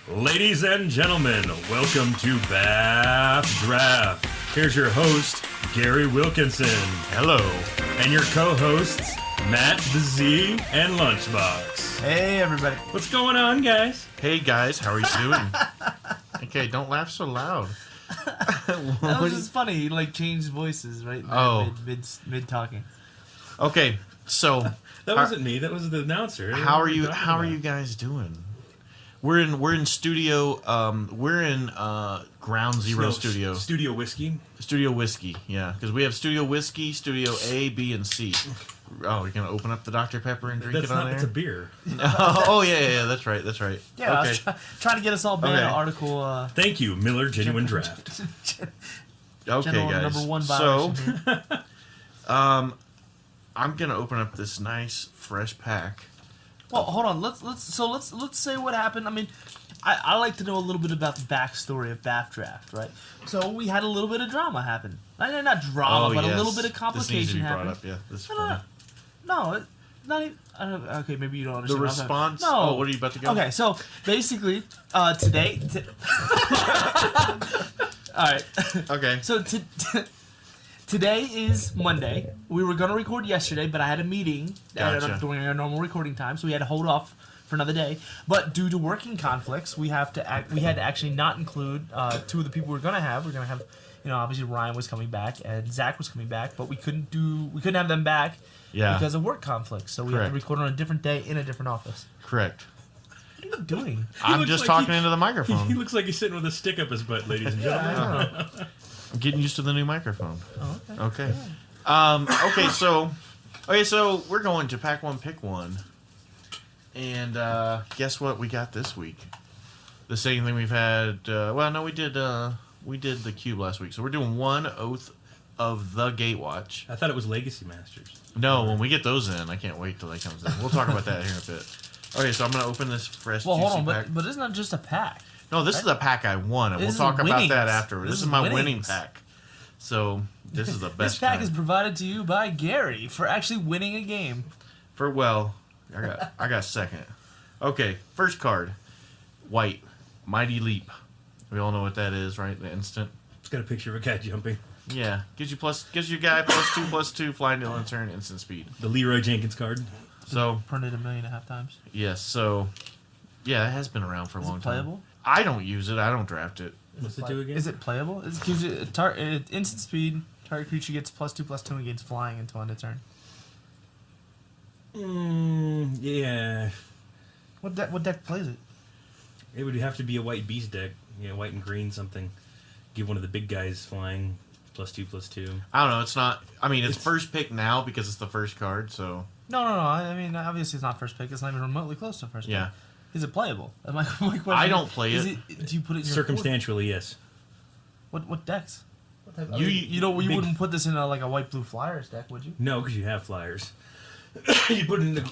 Ladies and gentlemen, welcome to BAF Draft. Here's your host, Gary Wilkinson. Hello. And your co-hosts, Matt the Z and Lunchbox. Hey, everybody. What's going on, guys? Hey, guys. How are you doing? Okay, don't laugh so loud. That was just funny. He changed voices right mid talking. Okay, so that wasn't me. That was the announcer. How are you guys doing? We're in studio. We're in Ground Zero Studio. Studio Whiskey. Studio Whiskey. Yeah, because we have Studio Whiskey, Studio A, B, and C. Oh, you're gonna open up the Dr. Pepper and drink it on there? It's a beer. Oh yeah. That's right. Yeah, okay. I was trying to get us all back an article. Thank you, Miller Genuine Draft. Okay, guys. Number one so, here. I'm gonna open up this nice fresh pack. Well, hold on. Let's say what happened. I mean, I like to know a little bit about the backstory of BAF Draft, right? So we had a little bit of drama happen. Not drama, but a little bit of complication this needs to be happen. brought up. Yeah, this is funny. No, not even. Okay, maybe you don't understand. The response. No. Oh, what are you about to go? Okay, so basically, today. All right. Okay. So today is Monday. We were gonna record yesterday, but I had a meeting during our normal recording time, so we had to hold off for another day. But due to working conflicts, we had to actually not include two of the people we're gonna have. We're gonna have, obviously Ryan was coming back and Zach was coming back, but we couldn't have them back because of work conflicts. So we had to record on a different day in a different office. Correct. What are you doing? I'm just talking into the microphone. He looks like he's sitting with a stick up his butt, ladies and gentlemen. I'm getting used to the new microphone. Oh, Okay. So we're going to pack one, pick one, and guess what we got this week? The same thing we've had. We did the cube last week, so we're doing one Oath of the Gatewatch. I thought it was Legacy Masters. No, when we get those in, I can't wait till that comes in. We'll talk about that here in a bit. Okay, so I'm gonna open this fresh. Well, hold on, pack. but it's not just a pack. No, this is a pack I won, and we'll talk about that afterwards. This is my winning pack. So, this is the best This pack kind. is provided to you by Gary for actually winning a game. I got second. Okay, first card. White. Mighty Leap. We all know what that is, right? The instant. It's got a picture of a guy jumping. Yeah. Gives your guy +2/+2, flying to end turn, instant speed. The Leroy Jenkins card. So printed 1.5 million times. Yes, so yeah, it has been around for a long time. Is it playable? I don't use it. I don't draft it. What's it do again? Is it playable? It gives you instant speed. Target creature gets +2/+2 against flying until end of turn. Yeah. What deck plays it? It would have to be a white beast deck. White and green something. Give one of the big guys flying +2/+2. I don't know. It's not. I mean, it's first pick now because it's the first card. So No. I mean, obviously it's not first pick. It's not even remotely close to first pick. yeah. Is it playable? My question, I don't play it. Do you put it in your Circumstantially, yes. What decks? You wouldn't put this in a white blue flyers deck, would you? No, because you have flyers. You put it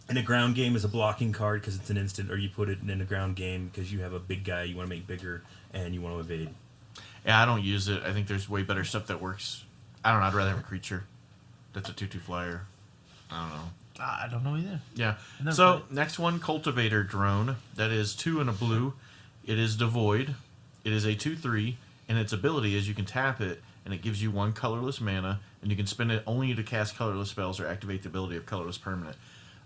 in a ground game as a blocking card because it's an instant, or you put it in a ground game because you have a big guy you want to make bigger and you want to evade. Yeah, I don't use it. I think there's way better stuff that works. I don't know. I'd rather have a creature that's a 2/2 flyer. I don't know. I don't know either. Yeah. So, next one, Cultivator Drone. That is 2 and a blue. It is devoid. It is a 2/3, and its ability is you can tap it, and it gives you 1 colorless mana, and you can spend it only to cast colorless spells or activate the ability of colorless permanent.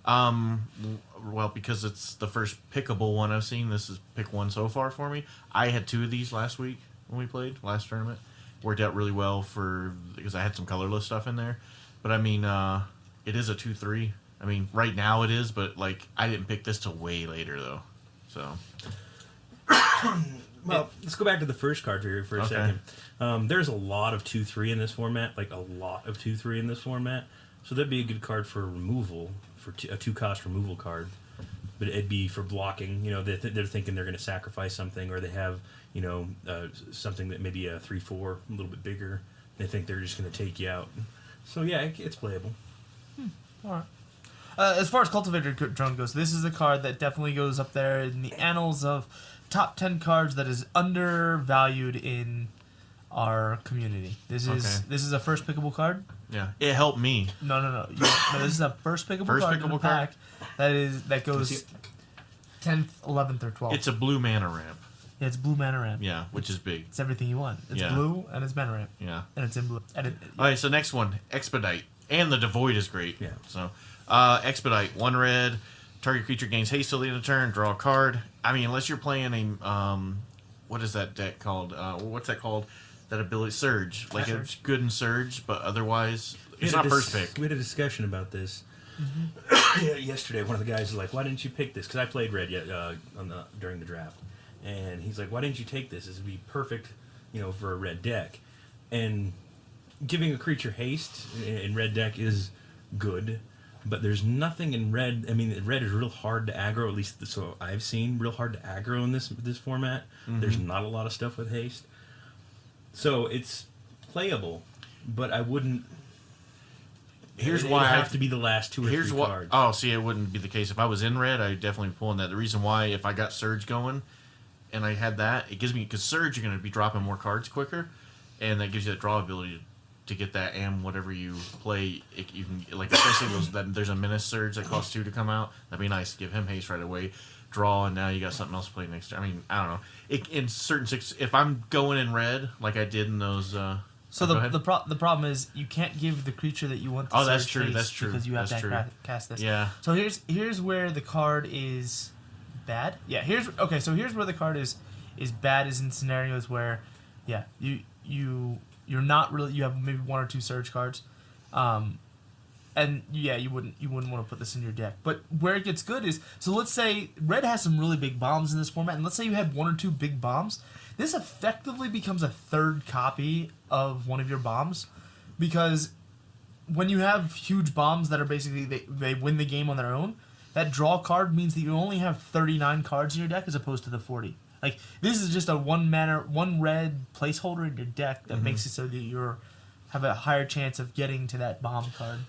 Well, because it's the first pickable one I've seen, this is pick 1 so far for me. I had 2 of these last week when we played, last tournament. Worked out really well because I had some colorless stuff in there. But, I mean, it is a 2/3. I mean, right now it is, but I didn't pick this till way later though. So, well, let's go back to the first card here for a second. There's a lot of 2/3 in this format, So that'd be a good card for removal, for a 2-cost removal card. But it'd be for blocking. They're thinking they're going to sacrifice something, or they have something that maybe a 3/4, a little bit bigger. They think they're just going to take you out. So yeah, it's playable. All right. As far as Cultivator Drone goes, this is a card that definitely goes up there in the annals of top 10 cards that is undervalued in our community. This is a first pickable card. Yeah, it helped me. No. This is a first pickable card in the pack. That goes. 10th, 11th, or 12th. It's a blue mana ramp. Yeah, it's blue mana ramp. Yeah, which is big. It's everything you want. It's blue and it's mana ramp. Yeah. And it's in blue. All right, so next one, Expedite. And the Devoid is great. Yeah. So, Expedite, 1 red. Target creature gains haste till the end of turn. Draw a card. I mean, unless you're playing a... what is that deck called? What's that called? That ability? Surge. Like, it's good in Surge, but otherwise... It's not first pick. We had a discussion about this yesterday. One of the guys was like, "Why didn't you pick this?" Because I played red during the draft, and he's like, "Why didn't you take this? This would be perfect, for a red deck." And giving a creature haste in red deck is good, but there's nothing in red. I mean, red is real hard to aggro. At least so I've seen real hard to aggro in this format. Mm-hmm. There's not a lot of stuff with haste, so it's playable, but I wouldn't. Here's why I have to be the last 2 or 3 cards. Oh, see, it wouldn't be the case. If I was in red, I'd definitely be pulling that. The reason why, if I got Surge going, and I had that, it gives me, because Surge, you're going to be dropping more cards quicker, and that gives you that draw ability to get that whatever you play. You can, like, especially there's a Menace Surge that costs 2 to come out. That'd be nice to give him haste right away. Draw, and now you got something else to play next turn. I mean, I don't know. In certain if I'm going in red, like I did in those... So the problem is you can't give the creature that you want to that's true. haste That's true. because you have that's to cast this. Yeah. So here's where the card is bad. Yeah. So here's where the card is bad is in scenarios where, yeah, you're not really, you have maybe 1 or 2 Surge cards, and yeah, you wouldn't want to put this in your deck. But where it gets good is, so let's say red has some really big bombs in this format, and let's say you had 1 or 2 big bombs. This effectively becomes a 3rd copy of one of your bombs, because when you have huge bombs that are basically they win the game on their own, that draw card means that you only have 39 cards in your deck as opposed to the 40. Like, this is just a 1 red placeholder in your deck that makes it so that you have a higher chance of getting to that bomb card.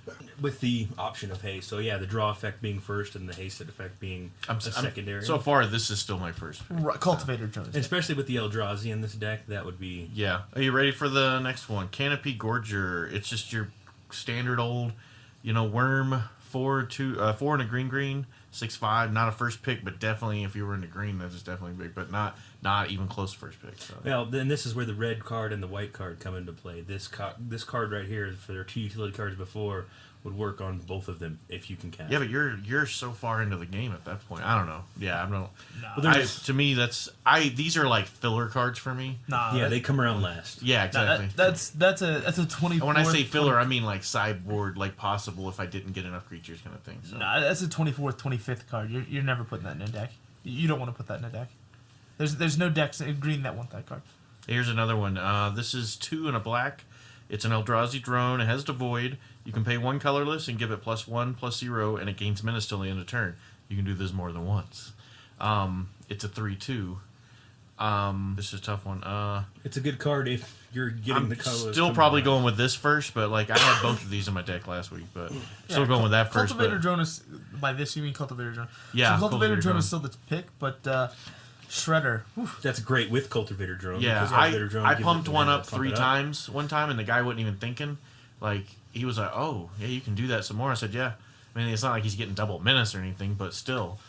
With the option of haste. So yeah, the draw effect being first and the haste effect being secondary. So far, this is still my first pick. Right, Cultivator Jones. Especially with the Eldrazi in this deck, that would be... Yeah. Are you ready for the next one? Canopy Gorger. It's just your standard old, worm, 4 and a green, 6/5. Not a first pick, but definitely if you were in the green, that is definitely big, but not even close to first pick. So. Well, then this is where the red card and the white card come into play. This card right here, for their 2 utility cards before, would work on both of them if you can cast. Yeah, but you're so far into the game at that point. I don't know. Yeah, I don't know. Nah. To me, these are like filler cards for me. Nah, yeah, they come around last. Yeah, exactly. That's a 24. When I say filler, I mean like sideboard, like possible if I didn't get enough creatures kind of thing. So. Nah, that's a 24th, 25th card. You're never putting that in a deck. You don't want to put that in a deck. There's no decks in green that want that card. Here's another one. This is 2 and a black. It's an Eldrazi drone. It has Devoid. You can pay 1 colorless and give it +1/+0, and it gains menace till the end of turn. You can do this more than once. It's a 3/2. This is a tough one. It's a good card if you're getting the colorless. Still probably going with this first, but like I had both of these in my deck last week, but still going with that first. Cultivator Drone is, by this you mean Cultivator Drone. Yeah, so Cultivator Drone is still the pick, but Shredder. Whew. That's great with Cultivator Drone. Yeah, Cultivator Drone I gives pumped it one up pump 3 it up. times one time, and the guy wasn't even thinking. Like, he was like, oh, yeah, you can do that some more. I said, yeah. I mean, it's not like he's getting double menace or anything, but still.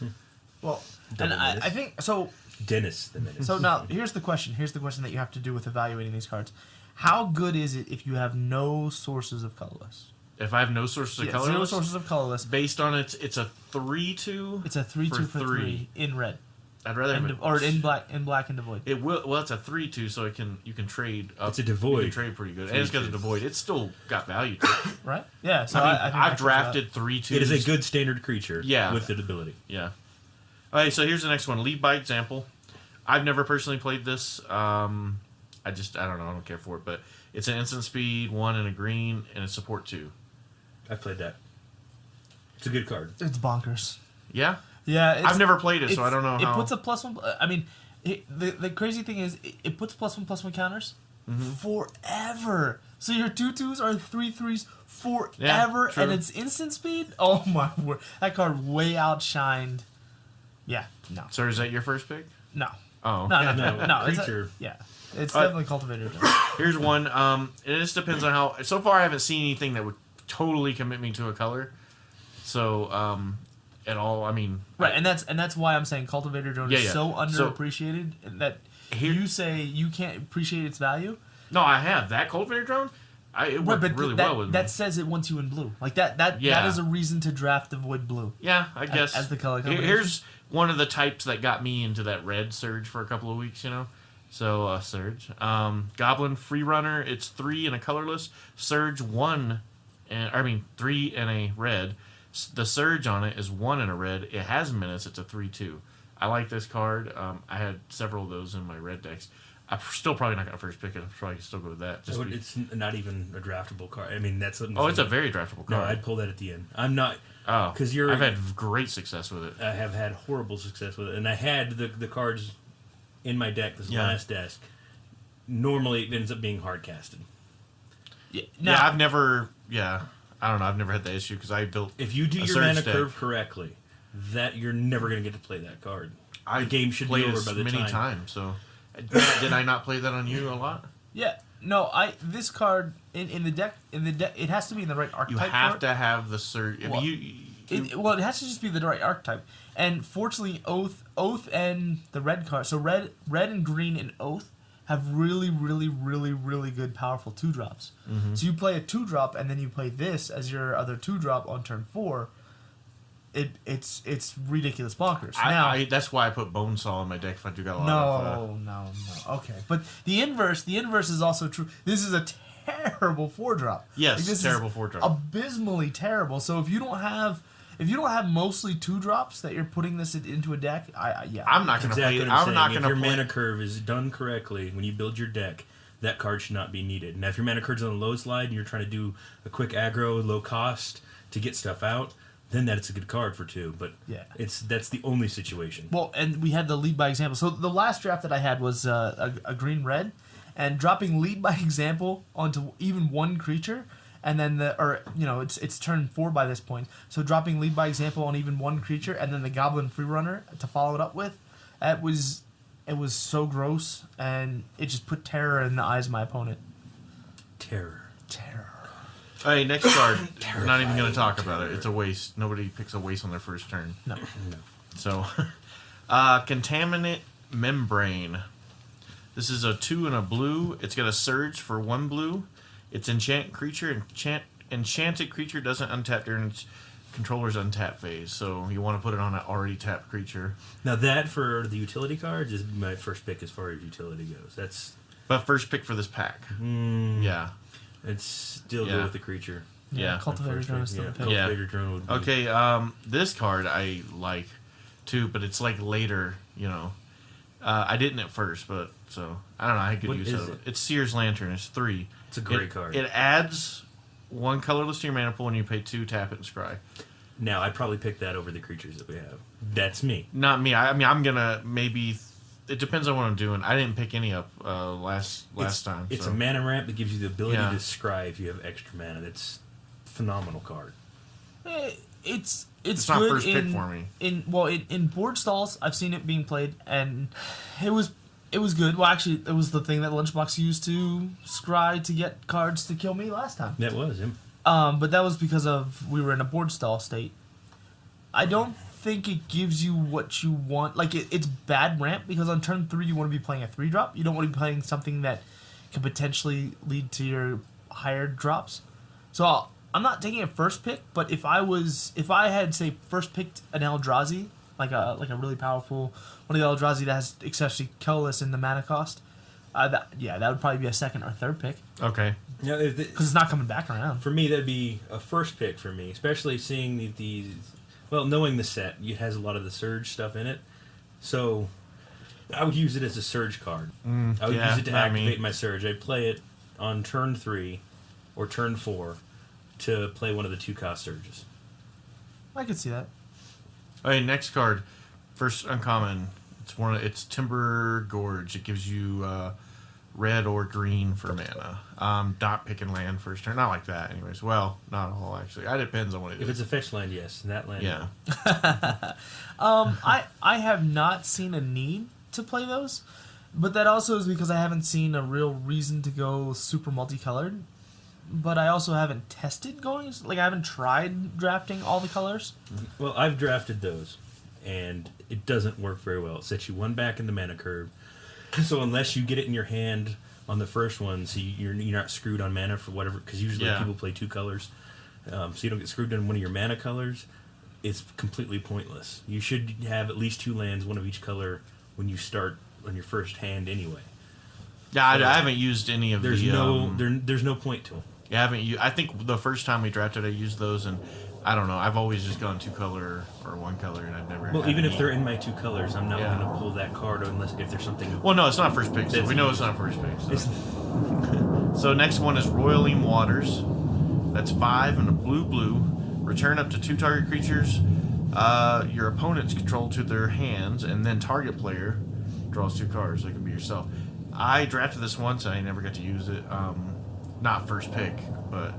Well, Double and I think, so... Dennis the Menace. So now, here's the question. Here's the question that you have to do with evaluating these cards. How good is it if you have no sources of colorless? If I have no sources of colorless? 0 sources of colorless. Based on it's a 3/2. It's a 3/2 for 3 in red. I'd rather have or in black and Devoid. It will. Well, it's a 3/2, so you can trade. Up, it's a Devoid. You can trade pretty good, and it's got a Devoid. It's still got value to it, right? Yeah. So I mean, I've drafted 3/2s. It is a good standard creature. Yeah. With the ability. Yeah. All right. So here's the next one. Lead by example. I've never personally played this. I don't know. I don't care for it, but it's an instant speed 1 and a green, and it's support 2. I played that. It's a good card. It's bonkers. Yeah. Yeah, I've never played it, so I don't know how. It puts a +1. I mean, the crazy thing is, it puts +1/+1 counters forever. So your 2/2s are 3/3s forever, true. and it's instant speed. Oh my word! That card way outshined. Yeah, no. So is that your first pick? No. Oh. No. Creature. It's definitely Cultivator. Here's one. It just depends on how. So far, I haven't seen anything that would totally commit me to a color. So, at all. I mean, right, and that's why I'm saying Cultivator Drone is so underappreciated that you say you can't appreciate its value. No, I have that Cultivator Drone. It worked really well with me. That says it wants you in blue. Like that is a reason to draft the Void Blue. Yeah, I guess. As the color combination. Here's one of the types that got me into that red Surge for a couple of weeks, So, Surge. Goblin Freerunner, it's 3 in a colorless. Surge 3 in a red. The Surge on it is 1 in a red. It has minutes, it's a 3/2. I like this card. I had several of those in my red decks. I'm still probably not going to first pick it. I'll probably still go with that. It's not even a draftable card. I mean, that's... it's a very draftable card. No, I'd pull that at the end. I'm not... Oh, because I've had great success with it. I have had horrible success with it. And I had the cards in my deck this last desk. Normally, it ends up being hard casted. I've never... Yeah, I don't know. I've never had that issue because I built If you do your mana curve correctly, that you're never going to get to play that card. The game should be over by the time. Many times, so... Did I not play that on you a lot? Yeah. No, this card in the deck it has to be in the right archetype. You have to have the Surge. It has to just be the right archetype. And fortunately, Oath and the red card. So red and green and Oath have really, really, really, really good powerful 2-drops. Mm-hmm. So you play a 2-drop and then you play this as your other 2-drop on turn 4. It's ridiculous bonkers. That's why I put Bonesaw in my deck if I do got a lot of... No. Okay. But the inverse is also true. This is a terrible 4-drop. Yes, like terrible 4-drop. Abysmally terrible. So if you don't have mostly 2-drops that you're putting this into a deck, I'm not going to play it. I'm not going to play. If your mana curve is done correctly when you build your deck, that card should not be needed. Now, if your mana curve's on the low slide and you're trying to do a quick aggro, low cost to get stuff out, then that's a good card for 2, but that's the only situation. Well, and we had the lead by example. So the last draft that I had was a green-red, and dropping lead by example onto even one creature, and then it's turn 4 by this point. So dropping lead by example on even one creature, and then the Goblin Freerunner to follow it up with, it was so gross, and it just put terror in the eyes of my opponent. Terror. Hey, next card. We're not even going to talk about it. It's a waste. Nobody picks a waste on their first turn. No. So, Contaminate Membrane. This is a 2 and a blue. It's got a Surge for 1 blue. It's enchant creature. Enchanted creature doesn't untap during its controller's untap phase. So you want to put it on an already tapped creature. Now that for the utility cards is my first pick as far as utility goes. But first pick for this pack. Yeah. It's still good with the creature. Yeah. Cultivator Drone is still the pick. Cultivator Drone would be. Okay, this card I like too, but it's like later, I didn't at first, but so I don't know. I could use it. It's Seer's Lantern. It's 3. It's a great card. It adds 1 colorless to your mana pool, and you pay 2, tap it, and scry. Now I'd probably pick that over the creatures that we have. That's me. Not me. I mean, I'm gonna maybe. It depends on what I'm doing. I didn't pick any up last time. It's a mana ramp that gives you the ability to scry if you have extra mana. That's a phenomenal card. It's not good first pick for me. In board stalls, I've seen it being played, and it was good. Well, actually, it was the thing that Lunchbox used to scry to get cards to kill me last time. That was him. But that was because we were in a board stall state. I don't think it gives you what you want. Like, it's bad ramp because on turn 3 you want to be playing a 3-drop. You don't want to be playing something that could potentially lead to your higher drops. So I'm not taking a first pick, but if I had say first picked an Eldrazi, like a really powerful one of the Eldrazi that has especially colorless in the mana cost, that would probably be a second or third pick. Okay. Because it's not coming back around. For me, that'd be a first pick for me, especially seeing these. Well, knowing the set, it has a lot of the Surge stuff in it, so I would use it as a Surge card. I would use it to activate my Surge. I'd play it on turn 3 or turn 4 to play one of the 2-cost Surges. I could see that. Okay, next card, first uncommon. It's Timber Gorge. It gives you red or green for mana. Dot pick and land first turn. Not like that, anyways. Well, not a whole, actually. It depends on what it is. If it's a fetch land, yes. That land. Yeah. I have not seen a need to play those, but that also is because I haven't seen a real reason to go super multicolored. but I also haven't tested going. Like, I haven't tried drafting all the colors. Well, I've drafted those, and it doesn't work very well. It sets you one back in the mana curve. So unless you get it in your hand on the first one, so you're not screwed on mana for whatever, because usually people play 2 colors, so you don't get screwed on one of your mana colors. It's completely pointless. You should have at least 2 lands, one of each color, when you start on your first hand anyway. Yeah, I haven't used any of there's no point to them. Yeah, I haven't. I think the first time we drafted, I used those, and I don't know. I've always just gone 2 color or 1 color, and I've never. Well, even if they're in my 2 colors, I'm not going to pull that card unless if there's something. Well, no, it's not first pick. So we know it's not first pick. So next one is Roiling Waters. That's 5 and a blue. Return up to 2 target creatures your opponent's control to their hands, and then target player draws 2 cards. So it can be yourself. I drafted this once, and I never got to use it. Not first pick, but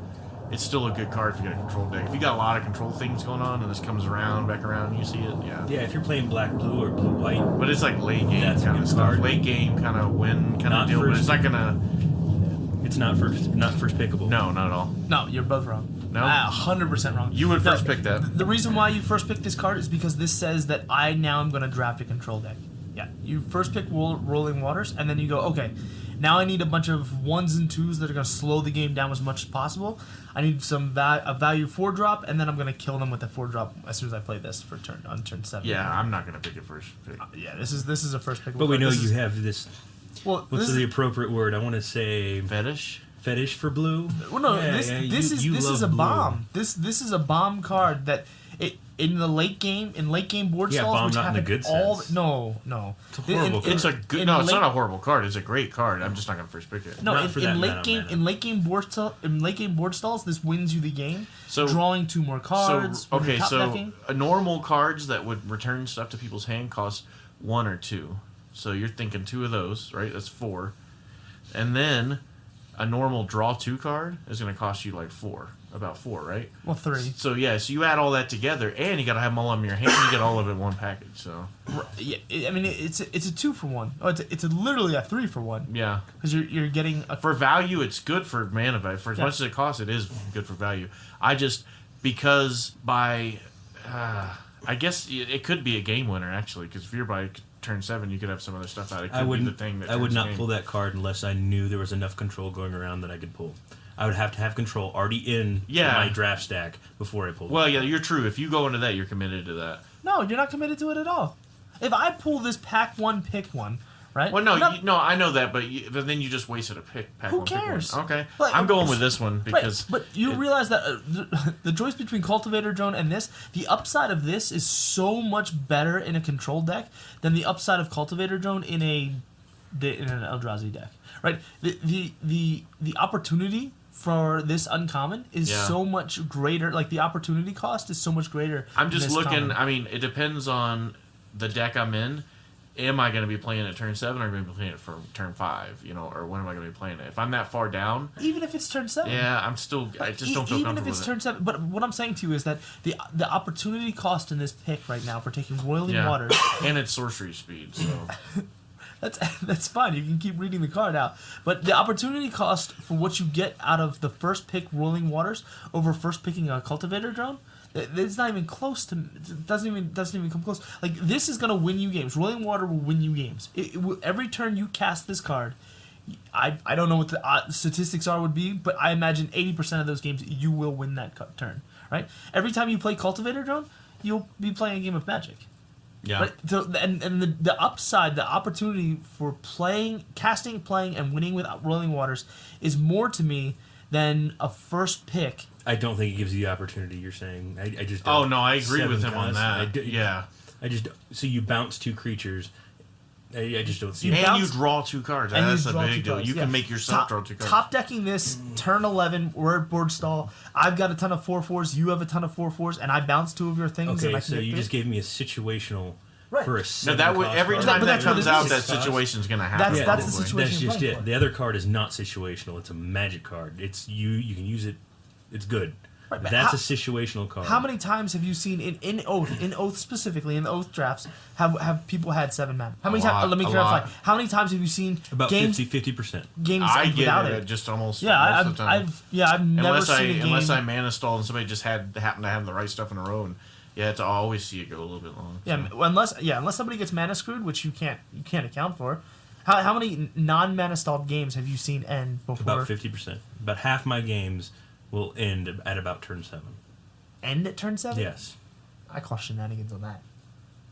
it's still a good card if you got a control deck. If you got a lot of control things going on, and this comes back around, and you see it, Yeah, if you're playing black-blue or blue-white. But it's like late game kind of stuff. Card. Late game kind of win kind of deal, but it's not going to... It's not first pickable. No, not at all. No, you're both wrong. No? 100% wrong. You would first pick that. The reason why you first pick this card is because this says that I now am going to draft a control deck. Yeah, you first pick Rolling Waters, and then you go, okay, now I need a bunch of 1s and 2s that are going to slow the game down as much as possible. I need a value 4-drop, and then I'm going to kill them with a 4-drop as soon as I play this for on turn 7. Yeah, I'm not going to pick it first pick. Yeah, this is a first pick. But we know you have this. Well, what's the appropriate word? I want to say fetish for blue. Well, no, this is a bomb. This is a bomb card that in the late game board stalls, bomb which not in happen the good all sense. No, it's a horrible card. It's a good. No, it's not a horrible card. It's a great card. I'm just not going to first pick it. No, in late game board stalls, this wins you the game. So drawing 2 more cards. A normal cards that would return stuff to people's hand cost 1 or 2. So you're thinking 2 of those, right? That's 4, and then a normal draw 2 card is going to cost you like 4. About 4, right? Well, 3. So so you add all that together, and you got to have them all in your hand. You get all of it in one package. So yeah, I mean it's a 2 for 1. Oh, it's literally a 3 for 1. Yeah, because you're getting for value. It's good for mana value. For as much as it costs, it is good for value. Because by I guess it could be a game winner actually. Because if you're by turn 7, you could have some other stuff out. It could be the thing that I would not game. pull that card unless I knew there was enough control going around that I could pull. I would have to have control already in my draft stack before I pull it. Well, yeah, you're true. If you go into that, you're committed to that. No, you're not committed to it at all. If I pull this pack 1, pick 1, right? Well, no, I know that, but then you just wasted a pick. Pack Who 1, cares? Pick 1. Okay, Like, I'm going with this one because. Right, but you realize that the choice between Cultivator Drone and this, the upside of this is so much better in a control deck than the upside of Cultivator Drone in an Eldrazi deck, right? The opportunity for this uncommon is so much greater. Like, the opportunity cost is so much greater. I'm just looking. Common. I mean, it depends on the deck I'm in. Am I going to be playing at turn 7 or am I going to be playing it for turn 5? Or when am I going to be playing it? If I'm that far down, even if it's turn 7, yeah, I just don't feel comfortable. Even if it's turn 7, but what I'm saying to you is that the opportunity cost in this pick right now for taking Roiling Waters, and it's sorcery speed, so. That's fine. You can keep reading the card out. But the opportunity cost for what you get out of the first pick Roiling Waters over first picking a Cultivator Drone, it's not even close to. It doesn't even come close. Like, this is gonna win you games. Roiling Water will win you games. It will, every turn you cast this card. I don't know what the statistics would be, but I imagine 80% of those games you will win that turn. Right? Every time you play Cultivator Drone, you'll be playing a game of Magic. Yeah. Right? So, and the upside, the opportunity for casting, playing, and winning with Roiling Waters is more to me than a first pick. I don't think it gives you the opportunity you're saying. I just don't. Oh, no, I agree with him on that. So you bounce 2 creatures. I just don't see it. it. And you draw 2 cards. That's a big deal. You can make yourself draw 2 cards. Top decking this, turn 11, we're at board stall. I've got a ton of 4/4s, you have a ton of 4/4s, and I bounce 2 of your things. Okay, so you just gave me a situational for a 7 every cost time card. that comes out, that situation's going to happen. That's the situation. That's just it. The other card is not situational. It's a magic card. It's you can use it. It's good. Right, but That's a situational card. How many times have you seen in Oath specifically, in the Oath drafts, have people had 7 mana? How many times? Let me clarify. How many times have you seen About games 50%. games I get without it just almost most of the time. I've never seen a game. Unless I mana stall and somebody just happened to have the right stuff in a row, and I always see it go a little bit long. Yeah, so. unless somebody gets mana screwed, which you can't account for. How many non-mana stalled games have you seen end before? About 50%. About half my games will end at about turn 7. End at turn 7? Yes. I call shenanigans on that.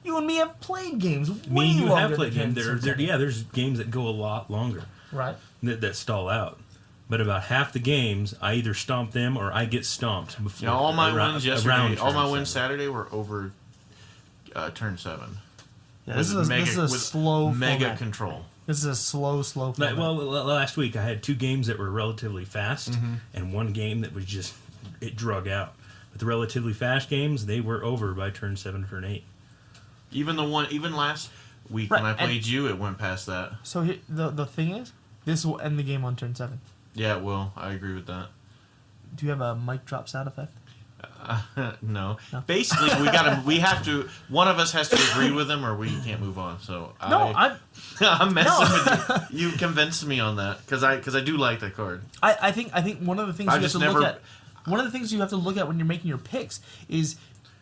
You and me have played games. Me and you longer have played than games. There's games that go a lot longer. Right. That stall out. But about half the games, I either stomp them or I get stomped before. All my wins yesterday, all my wins 7. Saturday were over turn 7. Yeah, this is a slow mega format. control. This is a slow format. Well, last week I had 2 games that were relatively fast, and 1 game that was just it drug out. But the relatively fast games, they were over by turn 7, turn 8. Even last week when I played you, it went past that. So the thing is, this will end the game on turn 7. Yeah, it will. I agree with that. Do you have a mic drop sound effect? No. Basically, we have to. One of us has to agree with him, or we can't move on. So I'm messing with you. You convinced me on that because I do like that card. I think one of the things you have to look at. One of the things you have to look at when you're making your picks is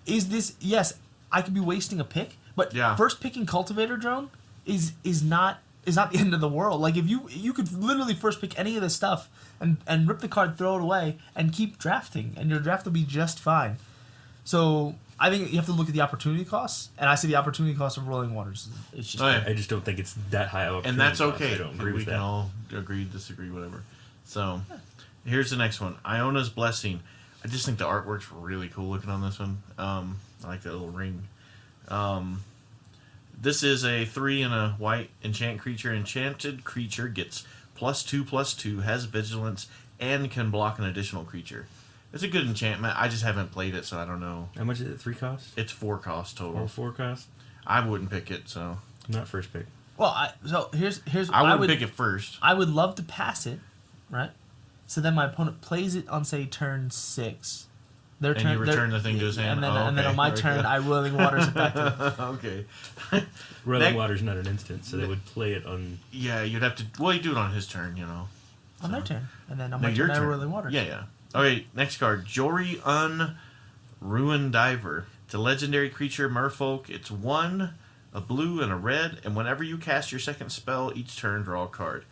this? Yes, I could be wasting a pick, but first picking Cultivator Drone is not the end of the world. Like if you could literally first pick any of this stuff and rip the card, throw it away, and keep drafting, and your draft will be just fine. So I think you have to look at the opportunity costs, and I see the opportunity cost of Rolling Waters. It's just I just don't think it's that high of a and that's okay. I don't agree with that. We can all agree, disagree, whatever. So here's the next one: Iona's Blessing. I just think the artwork's really cool looking on this one. I like that little ring. This is a 3 and a white enchant creature. Enchanted creature gets +2/+2, has vigilance, and can block an additional creature. It's a good enchantment. I just haven't played it, so I don't know. How much is it? 3 cost? It's 4 cost total. Or 4 cost? I wouldn't pick it, so. Not first pick. Well, here's I would pick it first. I would love to pass it, right? So then my opponent plays it on, say, turn 6. You return the thing to his hand. And then on my turn, I Rolling Waters it back to him. Okay. Rolling Water's not an instant, so they would play it on... Yeah, you'd have to... Well, you do it on his turn, you know. On their turn. And then on my turn, I Rolling Waters. Yeah. Okay, next card. Jory Unruined Diver. It's a legendary creature, merfolk. It's 1, a blue, and a red. And whenever you cast your second spell, each turn, draw a card.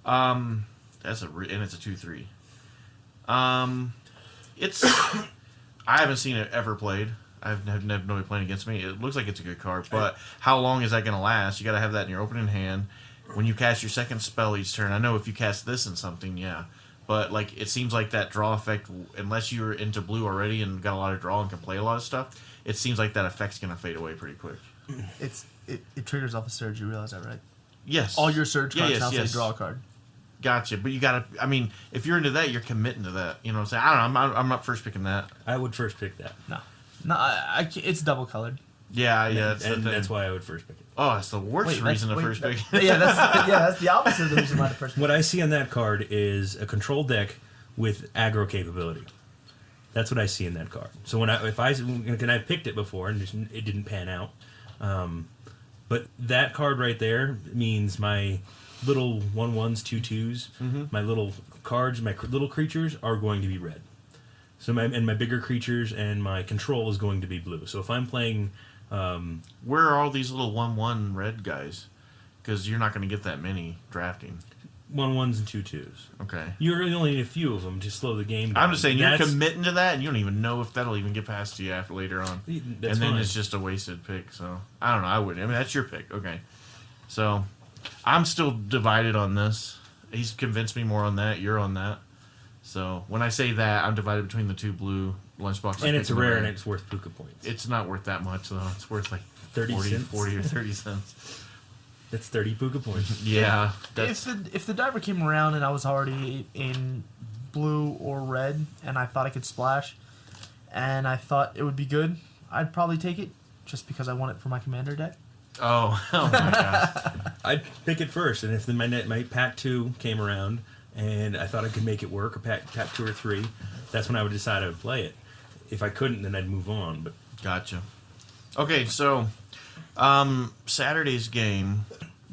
And it's a 2/3. It's... I haven't seen it ever played. I've had nobody playing against me. It looks like it's a good card, but how long is that going to last? You got to have that in your opening hand. When you cast your second spell each turn, I know if you cast this in something, yeah, but like it seems like that draw effect, unless you're into blue already and got a lot of draw and can play a lot of stuff, it seems like that effect's going to fade away pretty quick. It triggers off a surge. You realize that, right? Yes. All your surge cards now say draw a card. Gotcha, but you gotta. I mean, if you're into that, you're committing to that. You know what I'm saying? I don't know. I'm not first picking that. I would first pick that. No, it's double colored. Yeah. That's why I would first pick it. Oh, that's the worst reason to first pick. That's the opposite of the reason why to first pick. What I see on that card is a control deck with aggro capability. That's what I see in that card. So I picked it before and it didn't pan out. But that card right there means my little 1/1s, 2/2s, my little cards, my little creatures are going to be red. So my bigger creatures and my control is going to be blue. So if I'm playing, where are all these little 1/1 red guys? Because you're not going to get that many drafting. 1/1s and 2/2s. Okay. You only need a few of them to slow the game down. I'm just saying you're committing to that, and you don't even know if that'll even get past you after later on. That's then fine. it's just a wasted pick. So I don't know. I wouldn't. I mean, that's your pick. Okay. So I'm still divided on this. He's convinced me more on that. You're on that. So when I say that, I'm divided between the 2 blue lunchboxes. And it's rare, and it's worth Puka points. It's not worth that much, though. It's worth like 40 or 30 cents. That's 30 Puka points. Yeah. If the diver came around and I was already in blue or red, and I thought I could splash, and I thought it would be good, I'd probably take it just because I want it for my commander deck. Oh my god. I'd pick it first, and if my pack 2 came around and I thought I could make it work, or pack 2 or 3, that's when I would decide I would play it. If I couldn't, then I'd move on. But Gotcha. Okay, so Saturday's game.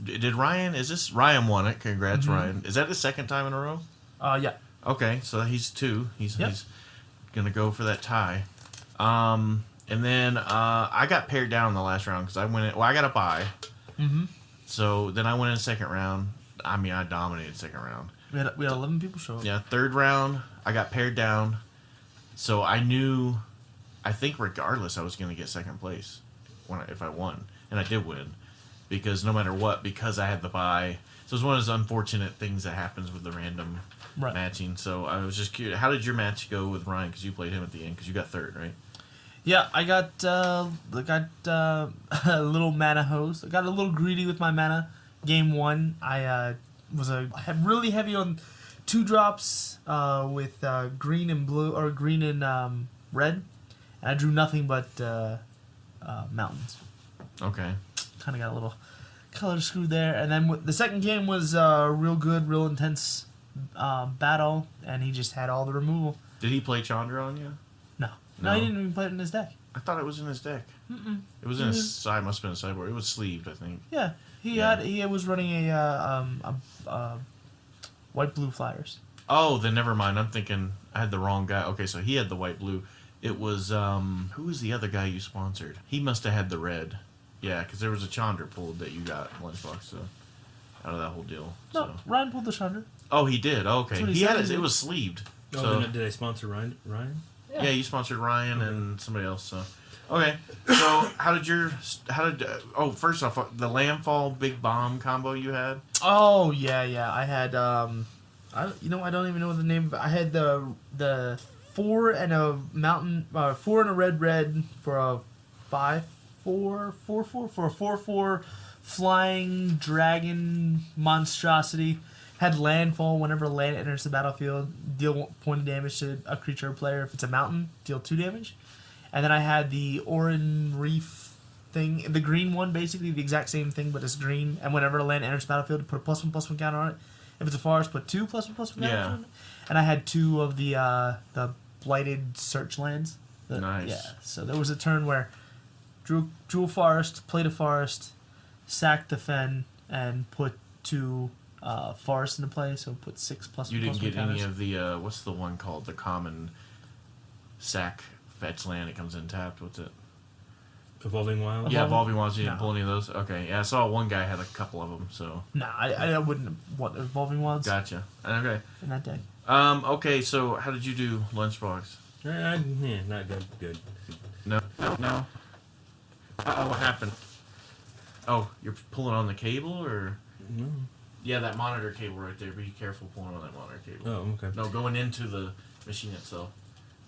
Did Ryan? Is this Ryan won it? Congrats, Ryan. Is that the second time in a row? Yeah. Okay, so he's 2. He's gonna go for that tie. And then I got paired down in the last round because I went in. Well, I got a bye. Mm-hmm. So then I went in second round. I mean, I dominated second round. We had 11 people show up. Yeah, third round I got paired down. So I knew, I think regardless I was going to get second place if I won, and I did win, because no matter what, because I had the bye. So it's one of those unfortunate things that happens with the random matching. So I was just curious, how did your match go with Ryan? Because you played him at the end, because you got third, right? Yeah, I got a little mana hose. I got a little greedy with my mana. Game 1, I was really heavy on 2 drops with green and blue, or green and red, and I drew nothing but mountains. Okay. Kind of got a little color screwed there, and then the second game was real good, real intense battle, and he just had all the removal. Did he play Chandra on you? No, he didn't even play it in his deck. I thought it was in his deck. Mm-mm. It was in his side. Must have been a sideboard. It was sleeved, I think. Yeah, he was running a white blue flyers. Oh, then never mind. I'm thinking I had the wrong guy. Okay, so he had the white blue. It was who was the other guy you sponsored? He must have had the red. Yeah, because there was a Chandra pulled that you got lunchbox. So out of that whole deal. No, So. Ryan pulled the Chandra. Oh, he did. Okay, What he he had said. it. It was sleeved. oh, So then did I sponsor Ryan? yeah, you sponsored Ryan and somebody else. So okay. So first off, the Landfall Big Bomb combo you had. Oh yeah. I had I don't even know the name of it. I had the 4 and a mountain 4 and a red for a 5/4 for a 4/4 flying dragon monstrosity. Had landfall whenever land enters the battlefield, deal 1 point of damage to a creature or player. If it's a mountain, deal 2 damage. And then I had the Orin Reef thing, the green one, basically the exact same thing, but it's green. And whenever a land enters the battlefield, put a +1/+1 counter on it. If it's a forest, put 2 +1/+1 counters on it. And I had 2 of the blighted search lands. Nice. Yeah. So there was a turn where drew a forest, played a forest, sacked the fen, and put 2 forest into play, so put 6 +1/+1 You didn't get counters. any of the what's the one called, the common sack fetch land? It comes in tapped. What's it? Evolving Wild? Yeah, Evolving Wilds. You didn't No. pull any of those. Okay, yeah, I saw one guy had a couple of them. So Nah, I wouldn't want Evolving Wilds gotcha. Okay. in that deck. Okay, so how did you do, Lunchbox? Not good. No. What happened? Oh, you're pulling on the cable, or? No. Yeah, that monitor cable right there. Be careful pulling on that monitor cable. Oh, okay. No, going into the machine itself.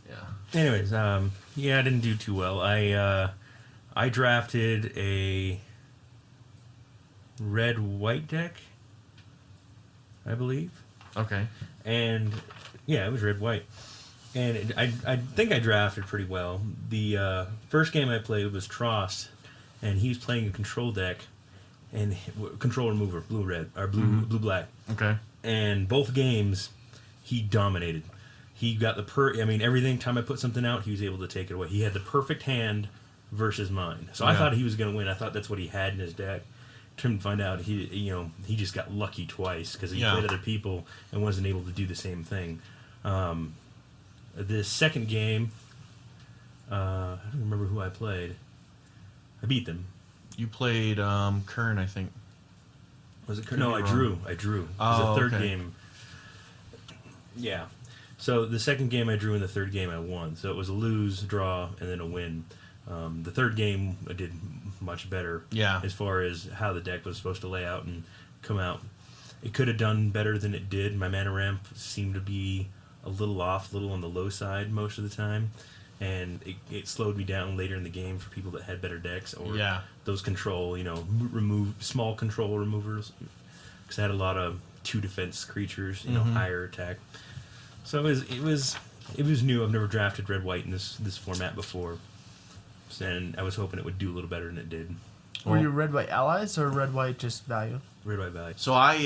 Yeah. Anyways, I didn't do too well. I drafted a red-white deck, I believe. Okay. And yeah, it was red-white. And I think I drafted pretty well. The first game I played was Trost, and he was playing a control deck, and control remover, blue-red, or blue-black. Okay. And both games, he dominated. He got everything time I put something out, he was able to take it away. He had the perfect hand versus mine. So I thought he was going to win. I thought that's what he had in his deck. Turned to find out he just got lucky twice because he played other people and wasn't able to do the same thing. The second game, I don't remember who I played. I beat them. You played Kern, I think. Was it Kern? No, I drew. It was Oh, the third okay. game. Yeah. So the second game I drew, and the third game I won. So it was a lose, draw, and then a win. The third game I did much better. Yeah. As far as how the deck was supposed to lay out and come out. It could have done better than it did. My mana ramp seemed to be a little off, a little on the low side most of the time. And it slowed me down later in the game for people that had better decks or those control, small control removers. Because I had a lot of 2 defense creatures, higher attack. So it was new. I've never drafted red-white in this format before. And I was hoping it would do a little better than it did. Were you red-white allies or red-white just value? Red-white value. So I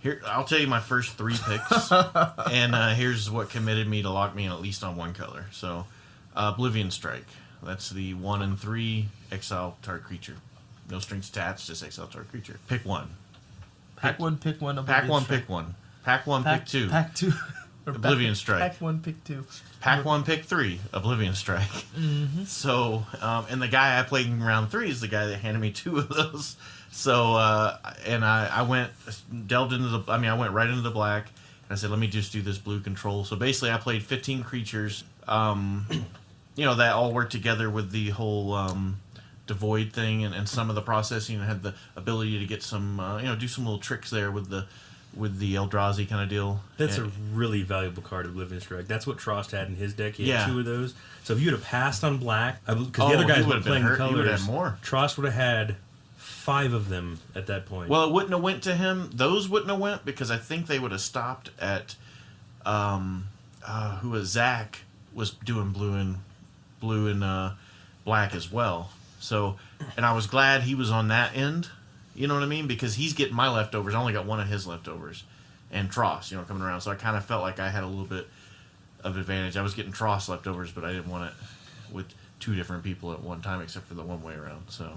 Here, I'll tell you my first 3 picks, and here's what committed me to lock me in at least on one color. So, Oblivion Strike. That's the 1 and 3 exile target creature. No strings attached, just exile target creature. Pick one. Pack one, pick one. Pack one, pick one. Pack one, pick two. Pack two. Oblivion Strike. Pack one, pick two. Pack one, pick 3. Oblivion Strike. Mm-hmm. So, and the guy I played in round 3 is the guy that handed me 2 of those. So, and I went right into the black. And I said, let me just do this blue control. So basically, I played 15 creatures. That all worked together with the whole devoid thing and some of the processing, and had the ability to get some, do some little tricks there with the Eldrazi kind of deal. That's a really valuable card, Oblivion Strike. That's what Trost had in his deck. He had 2 of those. So if you would have passed on black, because the other guys were playing colors, he would have had more. Trost would have had 5 of them at that point. Well, it wouldn't have went to him. Those wouldn't have went because I think they would have stopped at who was Zach was doing blue and black as well. So, and I was glad he was on that end. You know what I mean? Because he's getting my leftovers. I only got one of his leftovers, and Tross, coming around. So I kind of felt like I had a little bit of advantage. I was getting Tross leftovers, but I didn't want it with 2 different people at one time, except for the one way around. So.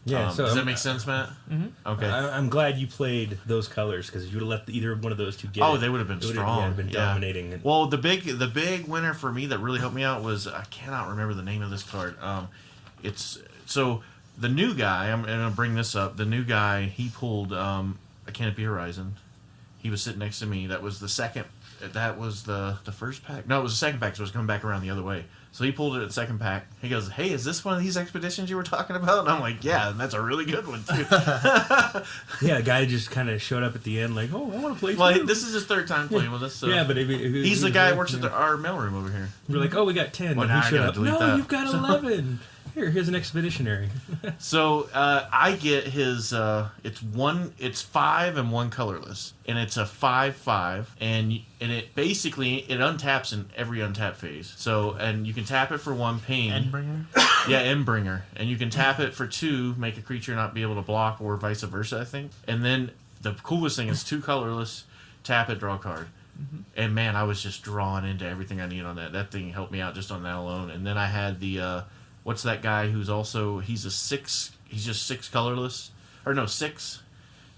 Yeah, does that make sense, Matt? Mm-hmm. Okay. I'm glad you played those colors, because if you would have let either one of those 2 get it, they would have been strong. Would have been dominating. Well, the big winner for me that really helped me out was, I cannot remember the name of this card. So the new guy, I'm going to bring this up. The new guy, he pulled a Canopy Horizon. He was sitting next to me. That was the second. That was the first pack. No, it was the second pack, so it was coming back around the other way. So he pulled it at the second pack. He goes, "Hey, is this one of these expeditions you were talking about?" And I'm like, "Yeah, and that's a really good one too." Yeah, a guy just kind of showed up at the end, like, "Oh, I want to play." Well, this is his 3rd time playing with us. So. Yeah, but he's the guy that works at our mailroom over here. We're like, "Oh, we got 10." Well, and now he I showed gotta up. delete No, that. you've got 11. Here's an expeditionary. So I get his. It's 5 and 1 colorless, and it's a 5/5, and it basically it untaps in every untap phase. So and you can tap it for 1 pain. Endbringer. Yeah, Endbringer, and you can tap it for 2, make a creature not be able to block, or vice versa, I think. And then the coolest thing is 2 colorless, tap it, draw a card. Mm-hmm. And man, I was just drawing into everything I need on that. That thing helped me out just on that alone. And then I had the. What's that guy who's also... He's a 6... He's just 6 colorless. Or no, 6.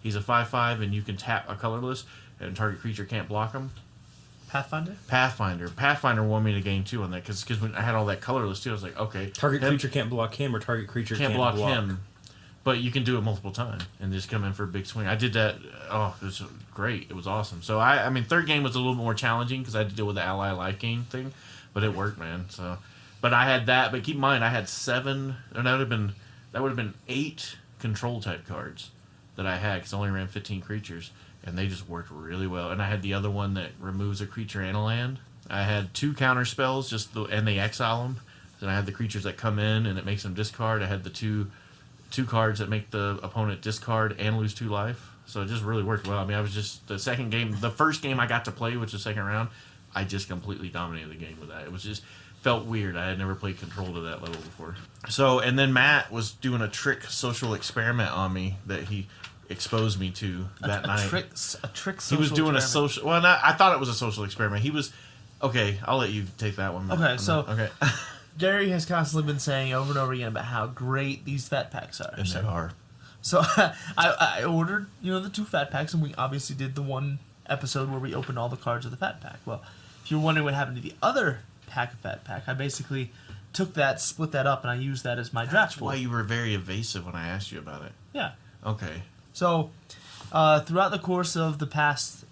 He's a 5/5, and you can tap a colorless, and target creature can't block him. Pathfinder? Pathfinder won me the game, too, on that. Because when I had all that colorless, too, I was like, okay. Target creature can't block him, or target creature can't block him. But you can do it multiple times, and just come in for a big swing. I did that. Oh, it was great. It was awesome. So, I mean, 3rd game was a little more challenging, because I had to deal with the ally life gain thing. But it worked, man. So... But I had that. But keep in mind, I had 7, and that would have been 8 control type cards that I had because I only ran 15 creatures, and they just worked really well. And I had the other one that removes a creature and a land. I had 2 counter spells, and they exile them. Then I had the creatures that come in and it makes them discard. I had the two cards that make the opponent discard and lose 2 life. So it just really worked well. I mean, I was just the first game I got to play, which was the 2nd round. I just completely dominated the game with that. It was just. Felt weird. I had never played Control to that level before. So, and then Matt was doing a trick social experiment on me that he exposed me to that night. A trick social He was doing experiment. a social... Well, I thought it was a social experiment. He was... Okay, I'll let you take that one, Matt. Okay, so... Okay. Gary has constantly been saying over and over again about how great these fat packs are. And they are. So, I ordered, the 2 fat packs, and we obviously did the one episode where we opened all the cards of the fat pack. Well, if you're wondering what happened to the other... pack of fat pack. I basically took that, split that up, and I used that as my draft pool. That's why you were very evasive when I asked you about it. Yeah. Okay. So, throughout the course of the past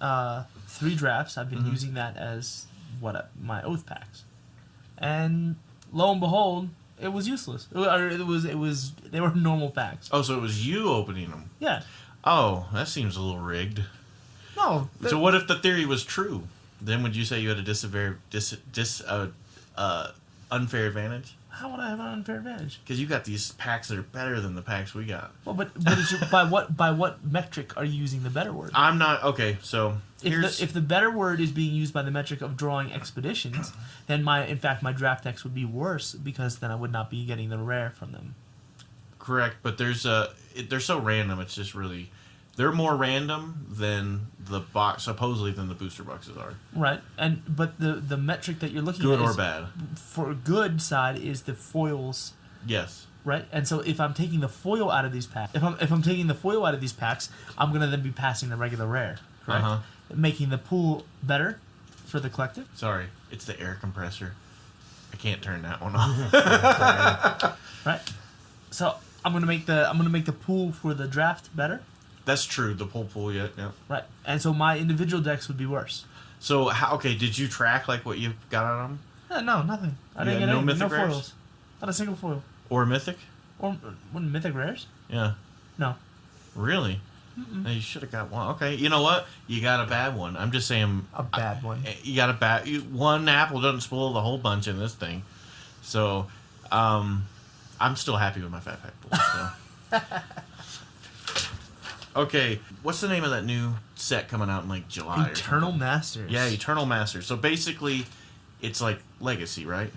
3 drafts, I've been using that as my oath packs, and lo and behold, it was useless. They were normal packs. Oh, so it was you opening them? Yeah. Oh, that seems a little rigged. No. So what if the theory was true? Then would you say you had a unfair advantage? How would I have an unfair advantage? Because you got these packs that are better than the packs we got. Well, but by what metric are you using the better word? I'm not okay. So if the better word is being used by the metric of drawing expeditions, then my draft decks would be worse because then I would not be getting the rare from them. Correct, but they're so random. It's just really They're more random than the box, supposedly, than the booster boxes are. Right, but the metric that you're looking Good at or is, bad. for good side is the foils. Yes. Right, and so if I'm taking the foil out of these packs, if I'm taking the foil out of these packs, I'm gonna then be passing the regular rare, correct? Making the pool better for the collective. Sorry, it's the air compressor. I can't turn that one off. Right, so I'm gonna make the pool for the draft better. That's true. The pool, yeah. Right, and so my individual decks would be worse. So did you track like what you got on them? No, nothing. I didn't Yeah, get no any, mythic no rares? foils, not a single foil. Or mythic? Or mythic rares? Yeah. No. Really? No, you should have got one. Okay, you know what? You got a bad one. I'm just saying. A bad one. You got a bad. One apple doesn't spoil the whole bunch in this thing. So, I'm still happy with my fat pack pool. So. Okay, what's the name of that new set coming out in like July? Eternal Masters. Yeah, Eternal Masters. So basically, it's like Legacy, right?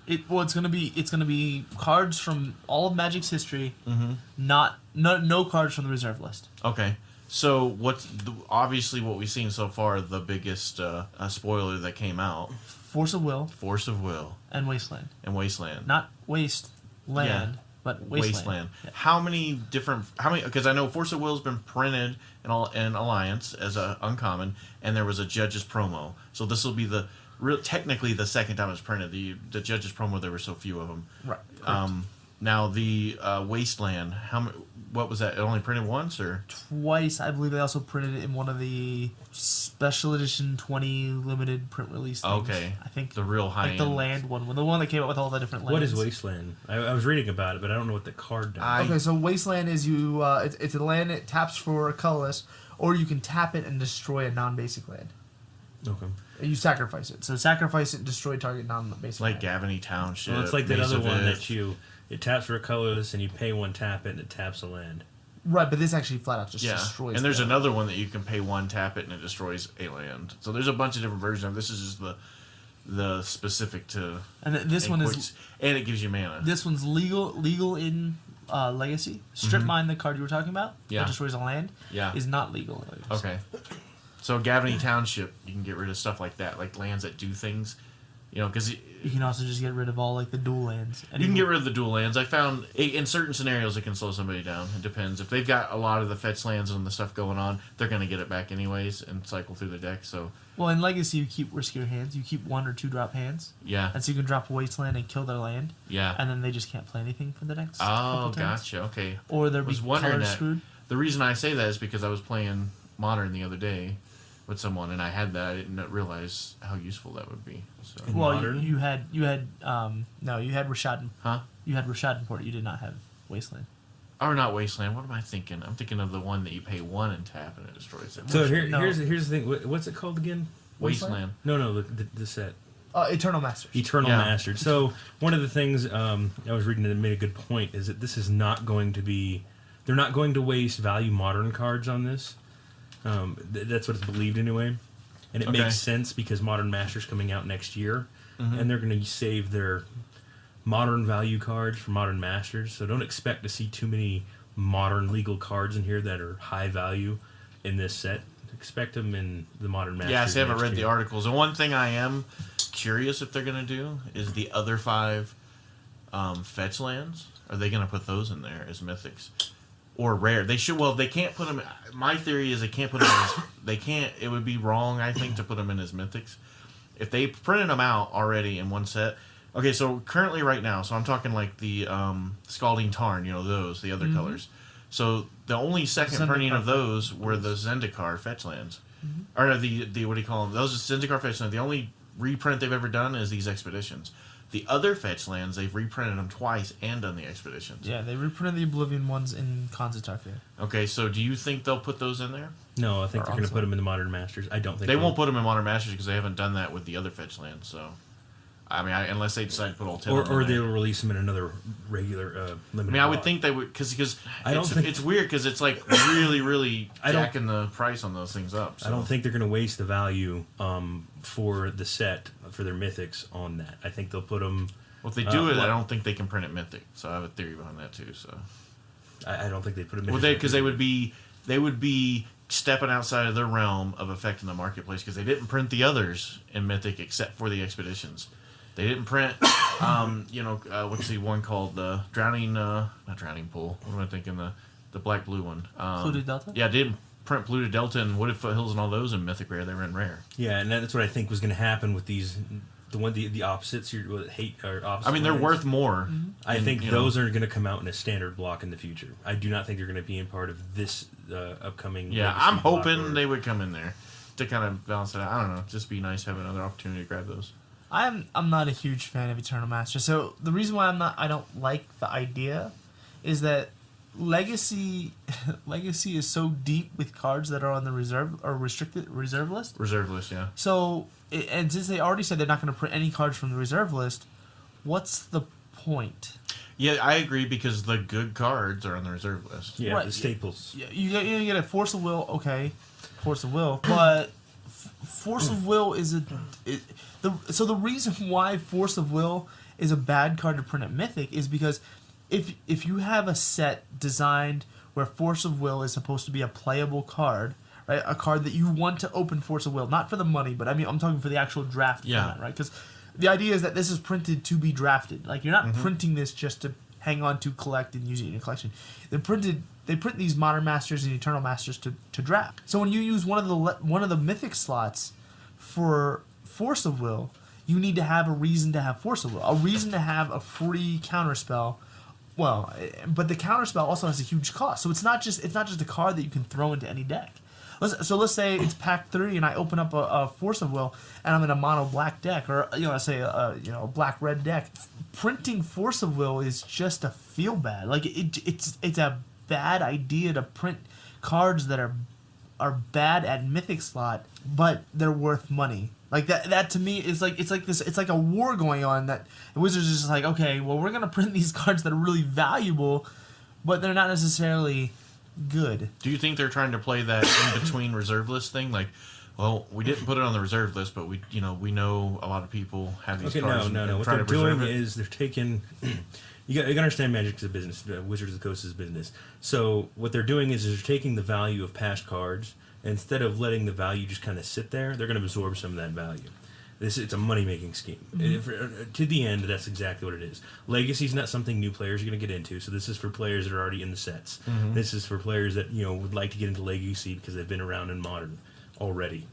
It's gonna be cards from all of Magic's history, Mm-hmm. no cards from the reserve list. Okay. So obviously what we've seen so far, the biggest spoiler that came out, Force of Will Force of Will and Wasteland. Not Wasteland, Yeah. but Wasteland. Yeah. How many? Because I know Force of Will has been printed in Alliance as a uncommon, and there was a Judges promo. So this will be technically the second time it's printed. The Judges promo, there were so few of them. Right. Now the Wasteland, what was that? It only printed once or twice? I believe they also printed it in one of the special edition 20 limited print release things. Okay. I think the real high like the land one, the one that came out with all the different lands. What is Wasteland? I was reading about it, but I don't know what the card does. Okay, so Wasteland is it's a land that taps for a colorless, or you can tap it and destroy a non-basic land. Okay. You sacrifice it. So sacrifice it and destroy target non-basic like land. Gavany Township. Well, it's like that other one Mesavith. that it taps for a colorless and you pay one, tap it, and it taps a land. Right, but this actually flat out just Yeah, destroys. and there's the- another one that you can pay one, tap it, and it destroys a land. So there's a bunch of different versions of it. This is just the specific to. And this one is. And it gives you mana. This one's legal in Legacy. Strip mine, the card you were talking about. Yeah. That destroys a land. Yeah. Is not legal in Legacy. Okay. So Gavany Township, you can get rid of stuff like that, like lands that do things. Because You can also just get rid of all like the dual lands. you can get rid of the dual lands. I found in certain scenarios it can slow somebody down. It depends. If they've got a lot of the fetch lands and the stuff going on, they're going to get it back anyways and cycle through the deck. So Well, in Legacy, you keep riskier hands. You keep 1 or 2 drop hands. yeah, And so you can drop a Wasteland and kill their land. yeah. And then they just can't play anything for the next Oh, couple turns. gotcha. Okay. Or they're Was be wondering color that. screwed. The reason I say that is because I was playing Modern the other day with someone, and I had that. I didn't realize how useful that would be. So. In Well, Modern? you had Rashad. Huh? You had Rashad in Port. You did not have Wasteland. Or not Wasteland. What am I thinking? I'm thinking of the one that you pay 1 and tap, and it destroys it. So No. here's the thing. What's it called again? Wasteland. No, the set. Eternal Masters. Eternal Yeah. Mastered. So one of the things I was reading that made a good point is that this is not going to be. They're not going to waste value Modern cards on this. That's what it's believed anyway, and it Okay. makes sense because Modern Masters coming out next year, and they're going to save their Modern value cards for Modern Masters. So don't expect to see too many Modern legal cards in here that are high value in this set. Expect them in the Modern Masters. Yeah, I haven't next read the year. articles. And one thing I am curious if they're going to do is the other 5 fetch lands. Are they going to put those in there as mythics? Or rare. They should. Well, they can't put them. My theory is they can't put them as. They can't. It would be wrong, I think, to put them in as mythics. If they printed them out already in one set. Okay, so currently right now, so I'm talking like the Scalding Tarn, the other colors. So the only second Zendikar printing of those were the Zendikar fetch lands. Or the what do you call them? Those are Zendikar fetch lands. The only reprint they've ever done is these expeditions. The other fetch lands, they've reprinted them twice and done the expeditions. Yeah, they reprinted the Oblivion ones in Konzatar. Okay, so do you think they'll put those in there? No, I think Or they're going to also- put them in the Modern Masters. I don't think They won't put them in Modern Masters because they haven't done that with the other fetch lands. So, I mean, unless they decide to put all 10 of them or in there. they'll release them in another regular limited. I mean, I would lot. think they would because I don't think- it's weird because it's like really I don't- jacking the price on those things up. So. I don't think they're going to waste the value for the set for their mythics on that. I think they'll put them. Well, if they do it, well- I don't think they can print it mythic. So I have a theory behind that too. So I don't think they put them. well, because they would be they would be stepping outside of their realm of affecting the marketplace because they didn't print the others in Mythic except for the expeditions. They didn't print, what's the one called? The not Drowning Pool. What am I thinking? The black blue one. Polluted Delta? Yeah, they didn't print Polluted Delta and Wooded Foothills and all those in Mythic Rare. They were in Rare. Yeah, and that's what I think was going to happen with these. The opposites, hate or opposite. I mean, they're lines. worth more. Mm-hmm. I think those are going to come out in a standard block in the future. I do not think they're going to be in part of this upcoming. Yeah, Legacy I'm block hoping order. they would come in there to kind of balance it out. I don't know. Just be nice to have another opportunity to grab those. I'm not a huge fan of Eternal Master. So the reason why I don't like the idea is that Legacy is so deep with cards that are on the reserve or restricted reserve list. Reserve list, yeah. So and since they already said they're not going to print any cards from the reserve list, what's the point? Yeah, I agree because the good cards are on the reserve list. Yeah, Right. the staples. You get a Force of Will, okay, Force of Will, but Force of Will is the reason why Force of Will is a bad card to print at Mythic is because if you have a set designed where Force of Will is supposed to be a playable card, right, a card that you want to open Force of Will, not for the money, but I mean I'm talking for the actual draft format, right? Because the idea is that this is printed to be drafted. Like you're not printing this just to hang on to, collect, and use it in your collection. They print these Modern Masters and Eternal Masters to draft. So when you use one of the Mythic slots for Force of Will, you need to have a reason to have Force of Will, a reason to have a free counterspell. Well, but the counterspell also has a huge cost. So it's not just a card that you can throw into any deck. Let's say it's pack 3 and I open up a Force of Will and I'm in a mono black deck, or let's say a black red deck. Printing Force of Will is just a feel bad. Like it's a bad idea to print cards that are bad at Mythic slot, but they're worth money. Like that to me is like it's like a war going on that the Wizards is just like, okay, well we're gonna print these cards that are really valuable, but they're not necessarily good. Do you think they're trying to play that in between reserve list thing? Like, well, we didn't put it on the reserve list, but we know a lot of people have these cards. No. What they're doing is they're taking. You got to understand Magic is a business. Wizards of the Coast is a business. So what they're doing is they're taking the value of past cards. Instead of letting the value just kind of sit there, they're going to absorb some of that value. It's a money-making scheme. To the end, that's exactly what it is. Legacy is not something new players are going to get into, so this is for players that are already in the sets. This is for players that would like to get into Legacy because they've been around in Modern already.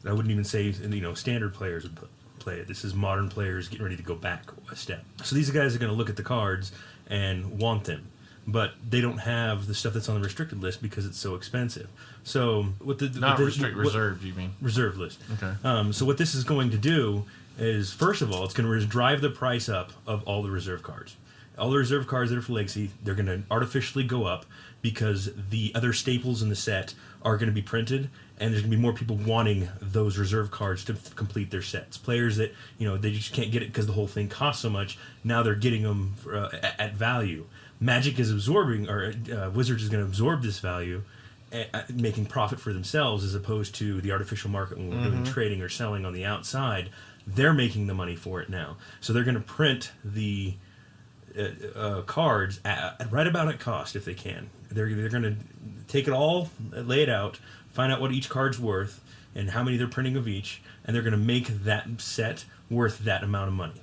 I wouldn't even say standard players would play it. This is Modern players getting ready to go back a step. So these guys are going to look at the cards and want them, but they don't have the stuff that's on the restricted list because it's so expensive. So reserved, you mean? Reserve list. Okay. So what this is going to do is, first of all, it's going to drive the price up of all the reserve cards. All the reserve cards that are for Legacy, they're going to artificially go up because the other staples in the set are going to be printed, and there's going to be more people wanting those reserve cards to complete their sets. Players that they just can't get it because the whole thing costs so much. Now they're getting them at value. Magic is absorbing, or Wizards is going to absorb this value, making profit for themselves, as opposed to the artificial market when we're doing trading or selling on the outside. They're making the money for it now, so they're going to print the cards right about at cost if they can. They're going to take it all, lay it out, find out what each card's worth and how many they're printing of each, and they're going to make that set worth that amount of money.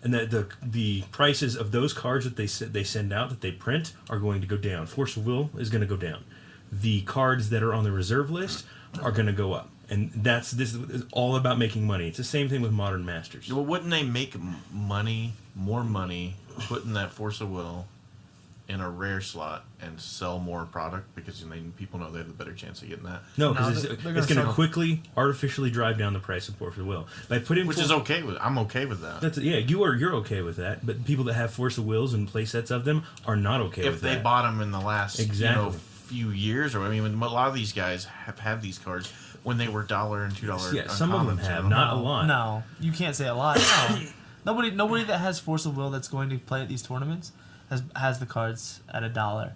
And the prices of those cards that they send out, that they print, are going to go down. Force of Will is going to go down. The cards that are on the reserve list are going to go up. And this is all about making money. It's the same thing with Modern Masters. Well, wouldn't they make more money, putting that Force of Will in a rare slot and sell more product because people know they have a better chance of getting that? No, because it's going to quickly, artificially drive down the price of Force of Will. Is okay with. I'm okay with that. You're okay with that. But people that have Force of Wills and play sets of them are not okay with that. If they bought them in the last few years, or a lot of these guys have had these cards when they were $1 and $2. Yeah, some of them have, not a lot. No, you can't say a lot. No. Nobody that has Force of Will that's going to play at these tournaments has the cards at $1.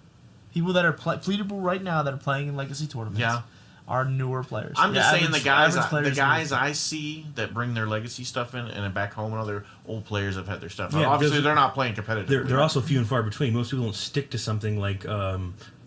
People that are pleadable right now that are playing in Legacy tournaments are newer players. I'm just saying the guys I see that bring their Legacy stuff in and back home, and other old players have had their stuff. Yeah, obviously, they're not playing competitively. They're also few and far between. Most people don't stick to something like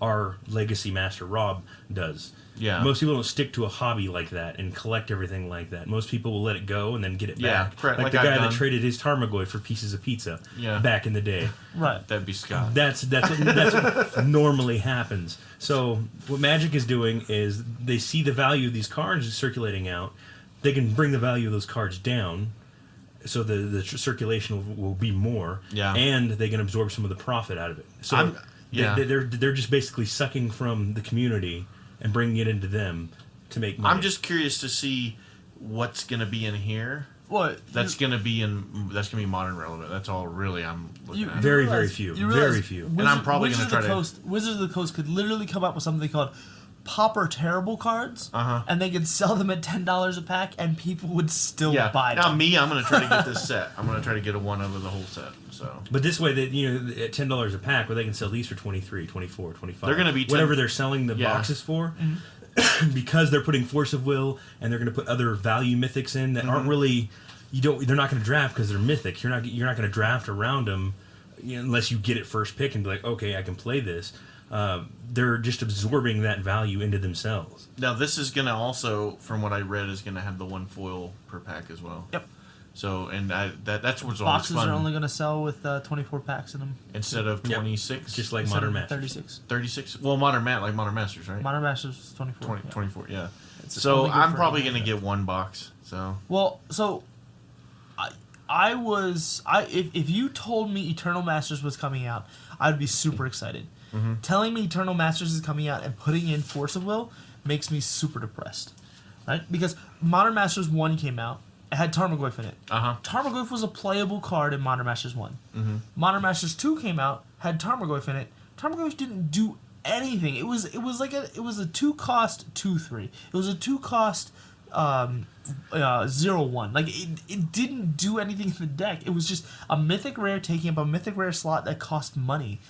our legacy master Rob does. Yeah. Most people don't stick to a hobby like that and collect everything like that. Most people will let it go and then get it back. Correct. Like the I've guy done. that traded his Tarmogoyf for pieces of pizza Yeah. back in the day. Right. That'd be Scott. That's what normally happens. So what Magic is doing is they see the value of these cards circulating out. They can bring the value of those cards down, so the circulation will be more. Yeah. And they can absorb some of the profit out of it. So they're just basically sucking from the community and bringing it into them to make money. I'm just curious to see what's going to be in here. What? That's going to be modern relevant. That's all really I'm looking at. Very few. Very few. And I'm probably going to try to... Wizards of the Coast could literally come up with something called Pauper Terrible cards, and they could sell them at $10 a pack, and people would still buy them. Now I'm going to try to get this set. I'm going to try to get a one of the whole set. So, but this way, that at $10 a pack, well, they can sell these for 23, 24, 25. They're going to be whatever they're selling the boxes for, because they're putting Force of Will and they're going to put other value mythics in that aren't really they're not going to draft because they're mythic. You're not going to draft around them unless you get it first pick and be like, okay, I can play this. They're just absorbing that value into themselves. Now this is going to also, from what I read, is going to have the one foil per pack as well. Yep. So, and that's what's always boxes fun. are only going to sell with 24 packs in them instead of 26, just like Modern Masters. 36. 36. Well, Modern Masters, right? Modern Masters is 24. 24, yeah. It's So only good I'm for probably him. going to get one box. So if you told me Eternal Masters was coming out, I'd be super excited. Telling me Eternal Masters is coming out and putting in Force of Will makes me super depressed, right? Because Modern Masters 1 came out, it had Tarmogoyf in it. Tarmogoyf was a playable card in Modern Masters 1. Modern Masters 2 came out, had Tarmogoyf in it. Tarmogoyf didn't do anything. It was a 2-cost 2/3. It was a 2-cost 0/1. Like it didn't do anything in the deck. It was just a mythic rare taking up a mythic rare slot that cost money.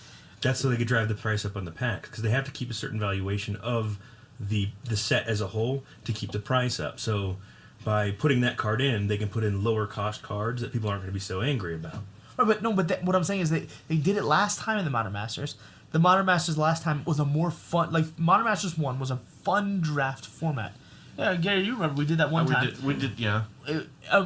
That's so they could drive the price up on the packs, because they have to keep a certain valuation of the set as a whole to keep the price up. So by putting that card in, they can put in lower cost cards that people aren't going to be so angry about. Right, but what I'm saying is they did it last time in the Modern Masters. The Modern Masters last time was a more fun, like Modern Masters 1 was a fun draft format. Yeah, Gary, you remember we did that one time. We did, yeah.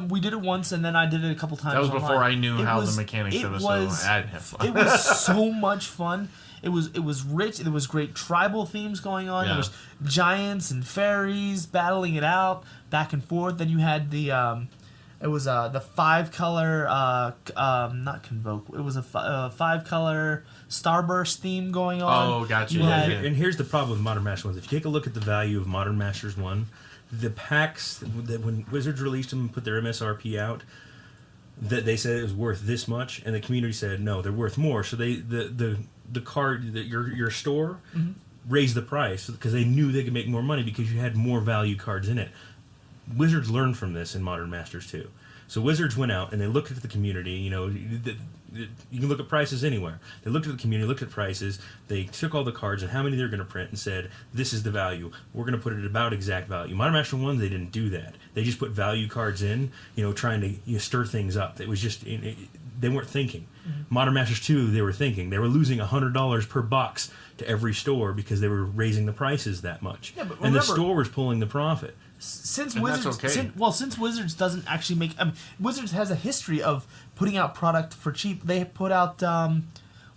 We did it once, and then I did it a couple times. That was online. before I knew how the mechanics of it, so I didn't have fun. It was so much fun. It was rich. There was great tribal themes going on. Yeah. There was giants and fairies battling it out back and forth. Then you had the 5-color not Convoke. It was a 5-color Starburst theme going on. Oh, gotcha. And here's the problem with Modern Masters 1. If you take a look at the value of Modern Masters 1, the packs that when Wizards released them and put their MSRP out, that they said it was worth this much, and the community said no, they're worth more. So the card that your store raised the price because they knew they could make more money because you had more value cards in it. Wizards learned from this in Modern Masters 2. So Wizards went out and they looked at the community. You can look at prices anywhere. They looked at the community, looked at prices. They took all the cards and how many they're going to print and said, this is the value. We're going to put it at about exact value. Modern Masters 1, they didn't do that. They just put value cards in, trying to stir things up. It was just, they weren't thinking. Modern Masters 2, they were thinking. They were losing $100 per box to every store because they were raising the prices that much. Yeah, but and the store was pulling the profit. Since And Wizards, that's okay. since Wizards doesn't actually make, Wizards has a history of putting out product for cheap. They put out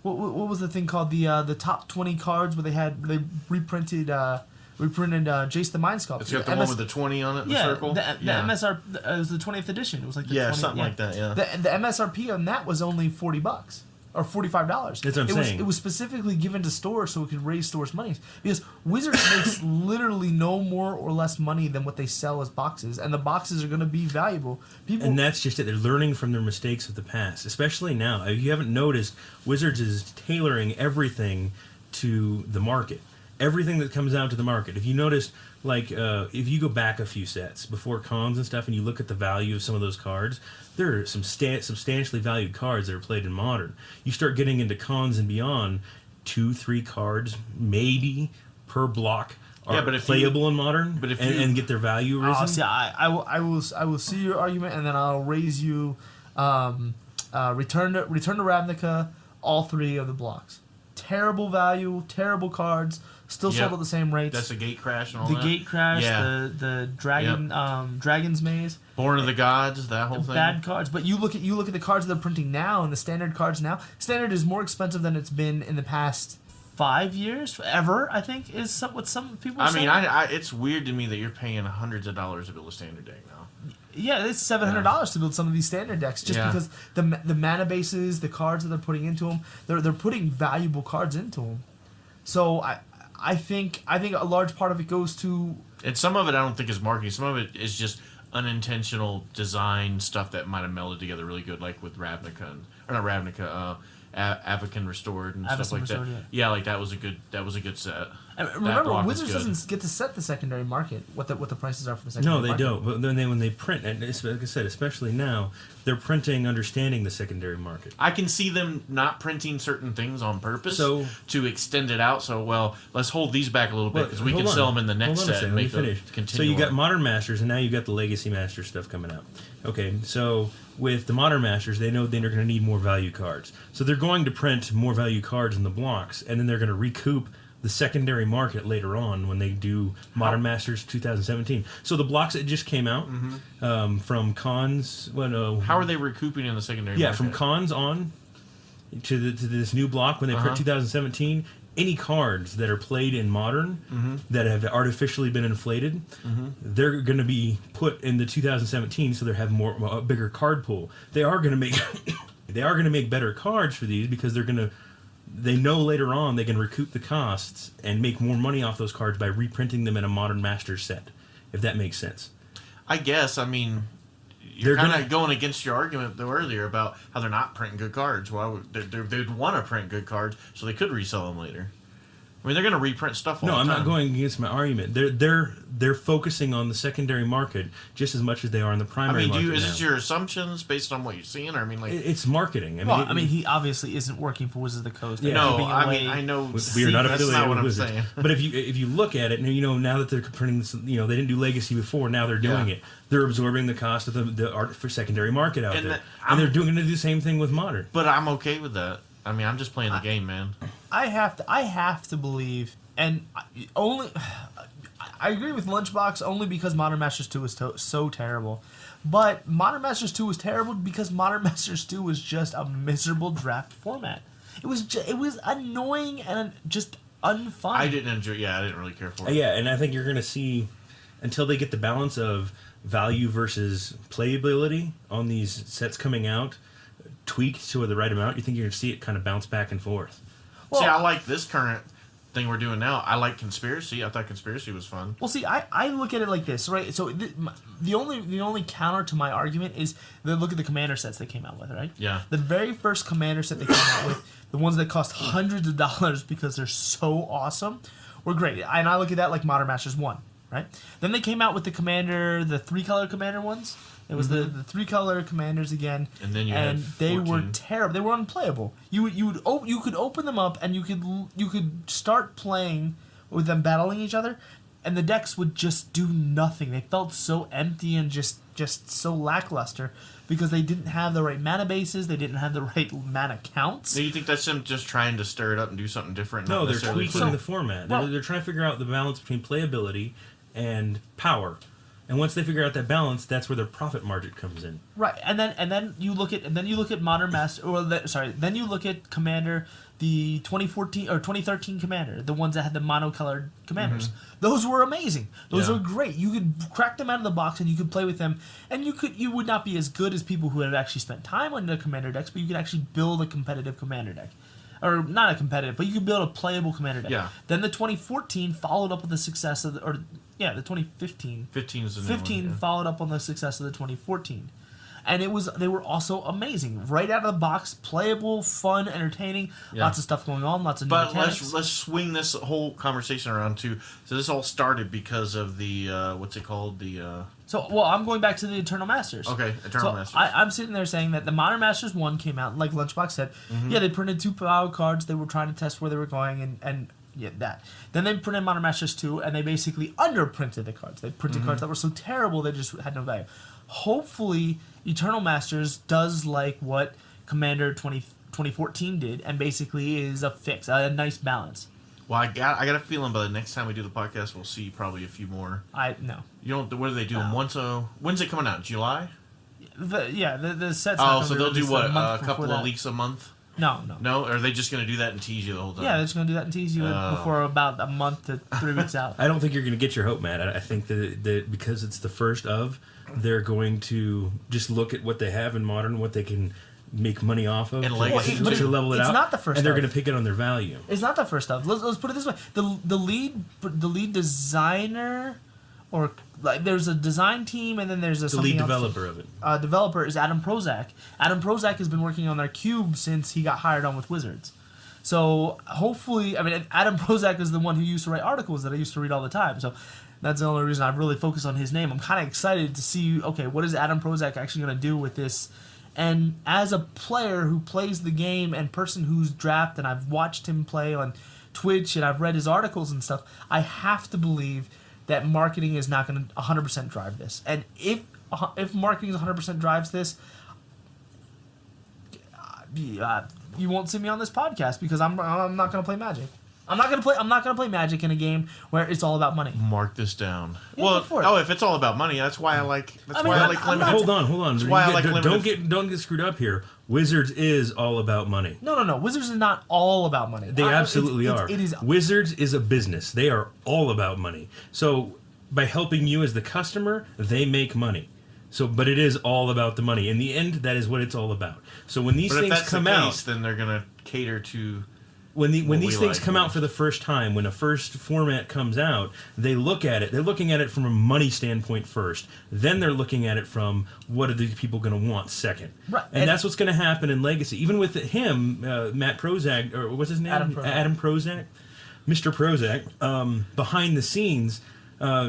what was the thing called, the top 20 cards where they reprinted Jace the Mind Sculptor. It's got the one with the 20 on it, the circle. The MSR it was the 20th edition. It was like the 20th, something like that. Yeah. The MSRP on that was only $40 or $45. That's what I'm saying. It was specifically given to stores so it could raise stores' money, because Wizards makes literally no more or less money than what they sell as boxes, and the boxes are going to be valuable. And that's just it. They're learning from their mistakes of the past, especially now. If you haven't noticed, Wizards is tailoring everything to the market. Everything that comes out to the market. If you notice, if you go back a few sets before cons and stuff, and you look at the value of some of those cards, there are some substantially valued cards that are played in Modern. You start getting into cons and beyond, 2-3 cards maybe per block are playable in Modern, and get their value risen. See, I will see your argument, and then I'll raise you Return to Ravnica, all 3 of the blocks. terrible value, terrible cards, still sold at the same rates. That's the Gate Crash and all the that. Gate Crash, the Dragon, Dragon's Maze, Born of the Gods, that whole thing. Bad cards. But you look at the cards they're printing now and the standard cards now. Standard is more expensive than it's been in the past 5 years, ever. I think is what some people. I mean, it's weird to me that you're paying hundreds of dollars to build a standard deck now. Yeah, it's $700 to build some of these standard decks just because the mana bases, the cards that they're putting into them, they're putting valuable cards into them. So I think a large part of it goes to. And some of it I don't think is marketing. Some of it is just unintentional design stuff that might have melded together really good, like with Ravnica, or not Ravnica, Avakin Restored and stuff like Restored, that. Yeah, like that was a good set. And remember, Wizards doesn't get to set the secondary market, what the prices are for the secondary market. No, they don't. But then when they print, and like I said, especially now, they're printing understanding the secondary market. I can see them not printing certain things on purpose to extend it out. So, let's hold these back a little bit because we can sell them in the next set and make them continue. So you got Modern Masters, and now you got the Legacy Masters stuff coming out. Okay, so with the Modern Masters, they know they're going to need more value cards. So they're going to print more value cards in the blocks, and then they're going to recoup the secondary market later on when they do Modern Masters 2017. So the blocks that just came out from Cons. How are they recouping in the secondary market? Yeah, from Cons on to this new block when they print 2017. Any cards that are played in Modern that have artificially been inflated, they're going to be put in the 2017, so they have a bigger card pool. They are going to make better cards for these because they know later on they can recoup the costs and make more money off those cards by reprinting them in a Modern Masters set, if that makes sense. I guess. I mean, you're kind of going against your argument though earlier about how they're not printing good cards. Why they'd want to print good cards so they could resell them later. I mean, they're going to reprint stuff all the time. No, I'm not going against my argument. They're focusing on the secondary market just as much as they are on the primary market. Is this your assumptions based on what you're seeing? Or it's marketing. I mean, he obviously isn't working for Wizards of the Coast. Yeah. No, I know. We are not affiliated that's not what with I'm Wizards. saying. But if you look at it, now that they're printing this, they didn't do Legacy before. Now they're doing it. They're absorbing the cost of the art for secondary market out there, and they're going to do the same thing with Modern. But I'm okay with that. I mean, I'm just playing the game, man. I have to believe. And I agree with Lunchbox only because Modern Masters 2 is so terrible. But Modern Masters 2 was terrible because Modern Masters 2 was just a miserable draft format. It was annoying and just unfun. I didn't enjoy. Yeah, I didn't really care for it. Yeah, and I think you're going to see until they get the balance of value versus playability on these sets coming out tweaked to the right amount. You think you're going to see it kind of bounce back and forth. Well, see, I like this current thing we're doing now. I like Conspiracy. I thought Conspiracy was fun. Well, see, I look at it like this, right? So the only counter to my argument is look at the Commander sets they came out with, right? Yeah. The very first Commander set they came out with, the ones that cost hundreds of dollars because they're so awesome, were great. And I look at that like Modern Masters 1, right? Then they came out with the 3-color Commander ones. It was the 3-color Commanders again, and then they were terrible. They were unplayable. You could open them up and you could start playing with them battling each other, and the decks would just do nothing. They felt so empty and just so lackluster because they didn't have the right mana bases. They didn't have the right mana counts. Do you think that's them just trying to stir it up and do something different? No, they're tweaking the format. They're trying to figure out the balance between playability and power. And once they figure out that balance, that's where their profit margin comes in. Right, and then you look at Modern Master, then you look at Commander, the 2014 or 2013 Commander, the ones that had the monocolored commanders. Those were amazing. Those were great. You could crack them out of the box and you could play with them, and you would not be as good as people who have actually spent time on the Commander decks, but you could actually build a competitive Commander deck. Or not a competitive, but you could build a playable Commander deck. Yeah. Then the 2014 followed up with the success of the 2015. 15 is the new one, 15 followed up on the success of the 2014. And they were also amazing. Right out of the box, playable, fun, entertaining, lots of stuff going on, lots of new mechanics. But let's swing this whole conversation around too. So this all started because of the what's it called? I'm going back to the Eternal Masters. Okay, Eternal Masters. I'm sitting there saying that the Modern Masters 1 came out, like Lunchbox said. Yeah, they printed 2 power cards. They were trying to test where they were going and that. Then they printed Modern Masters 2, and they basically underprinted the cards. They printed cards that were so terrible they just had no value. Hopefully, Eternal Masters does like what Commander 20 2014 did, and basically is a fix, a nice balance. Well, I got a feeling by the next time we do the podcast, we'll see probably a few more. No. You don't. What do they do them once? When's it coming out? July? The set's Oh, so they'll do what? A couple of leaks a month? No. No? Or are they just going to do that and tease you the whole time? Yeah, they're just going to do that and tease you before about a month to 3 weeks out. I don't think you're going to get your hope, Matt. I think that because it's the first of, they're going to just look at what they have in Modern, what they can make money off of, and to level it out. It's not the first and they're of. going to pick it on their value. It's not the first of. Let's put it this way: the lead designer, or like there's a design team, and then there's the lead developer of it. Developer is Adam Prozac. Adam Prozac has been working on their cube since he got hired on with Wizards. So hopefully, Adam Prozac is the one who used to write articles that I used to read all the time. So that's the only reason I've really focused on his name. I'm kind of excited to see, okay, what is Adam Prozac actually going to do with this? And as a player who plays the game and person who's drafted, and I've watched him play on Twitch and I've read his articles and stuff, I have to believe that marketing is not going to 100% drive this. And if marketing 100% drives this, you won't see me on this podcast because I'm not going to play Magic. I'm not gonna play Magic in a game where it's all about money. Mark this down. Yeah, well, if it's all about money, that's why I like. That's why I like limited. Hold on. That's why I like limited. Don't get screwed up here. Wizards is all about money. No. Wizards is not all about money. They absolutely are. It is. Wizards is a business. They are all about money. So by helping you as the customer, they make money. So, but it is all about the money. In the end, that is what it's all about. So when these things come out, then they're gonna cater to. When these things come out for the first time, when a first format comes out, they look at it. They're looking at it from a money standpoint first. Then they're looking at it from what are these people going to want second. Right. And that's what's going to happen in Legacy. Even with him, Matt Prozac, or what's his name? Adam Prozac. Mr. Prozac, behind the scenes,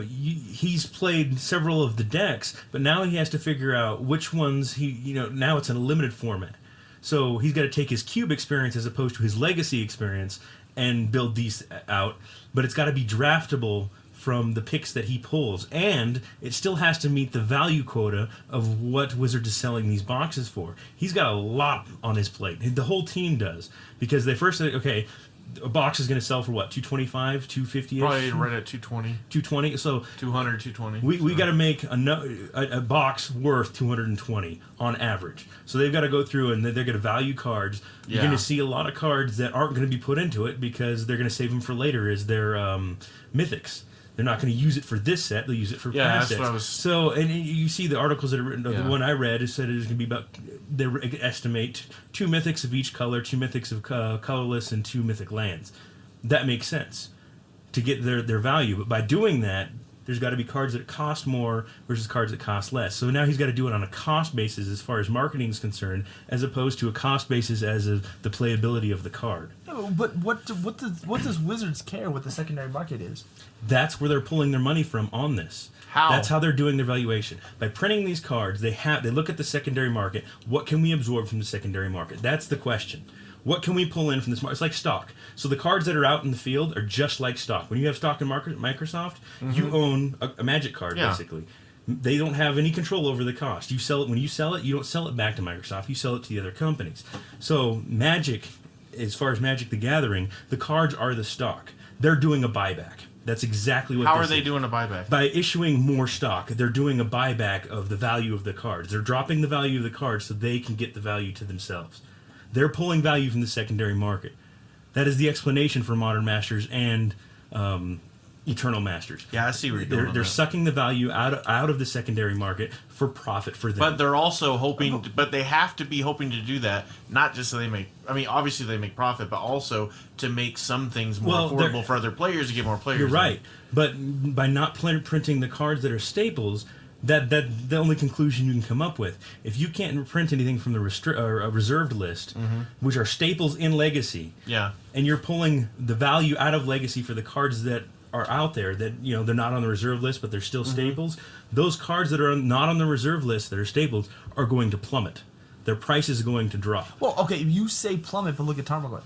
he's played several of the decks, but now he has to figure out which ones now it's in a limited format. So he's got to take his cube experience as opposed to his legacy experience and build these out. But it's got to be draftable from the picks that he pulls. And it still has to meet the value quota of what Wizards is selling these boxes for. He's got a lot on his plate. The whole team does. Because they first said, okay, a box is going to sell for what, $225, $250-ish? Probably right at $220. $220. So $200, $220. We got to make a box worth $220 on average. So they've got to go through and they're going to value cards. You're going to see a lot of cards that aren't going to be put into it because they're going to save them for later as their mythics. They're not going to use it for this set; they'll use it for past sets. What I was... So, and you see the articles that are written. The one I read said it's going to be about. They estimate 2 mythics of each color, 2 mythics of colorless, and 2 mythic lands. That makes sense to get their value. But by doing that, there's got to be cards that cost more versus cards that cost less. So now he's got to do it on a cost basis as far as marketing is concerned, as opposed to a cost basis as of the playability of the card. Yeah, but what does Wizards care what the secondary market is? That's where they're pulling their money from on this. How? That's how they're doing their valuation. By printing these cards, they look at the secondary market. What can we absorb from the secondary market? That's the question. What can we pull in from this market? It's like stock. So the cards that are out in the field are just like stock. When you have stock in Microsoft, you own a Magic card, basically. They don't have any control over the cost. You sell it. When you sell it, you don't sell it back to Microsoft. You sell it to the other companies. So Magic, as far as Magic the Gathering, the cards are the stock. They're doing a buyback. That's exactly what. How are they doing a buyback? By issuing more stock. They're doing a buyback of the value of the cards. They're dropping the value of the cards so they can get the value to themselves. They're pulling value from the secondary market. That is the explanation for Modern Masters and Eternal Masters. Yeah, I see where you're going. They're sucking the value out of the secondary market for profit for them. But they're also hoping, but they have to be hoping to do that, not just so they make, obviously they make profit, but also to make some things more affordable for other players to get more players. You're right. But by not printing the cards that are staples, that the only conclusion you can come up with. If you can't print anything from the reserved list, which are staples in Legacy, and you're pulling the value out of Legacy for the cards that are out there that they're not on the reserve list but they're still staples, those cards that are not on the reserve list that are staples are going to plummet. Their price is going to drop. Well, okay, you say plummet, but look at Tarmogoyf.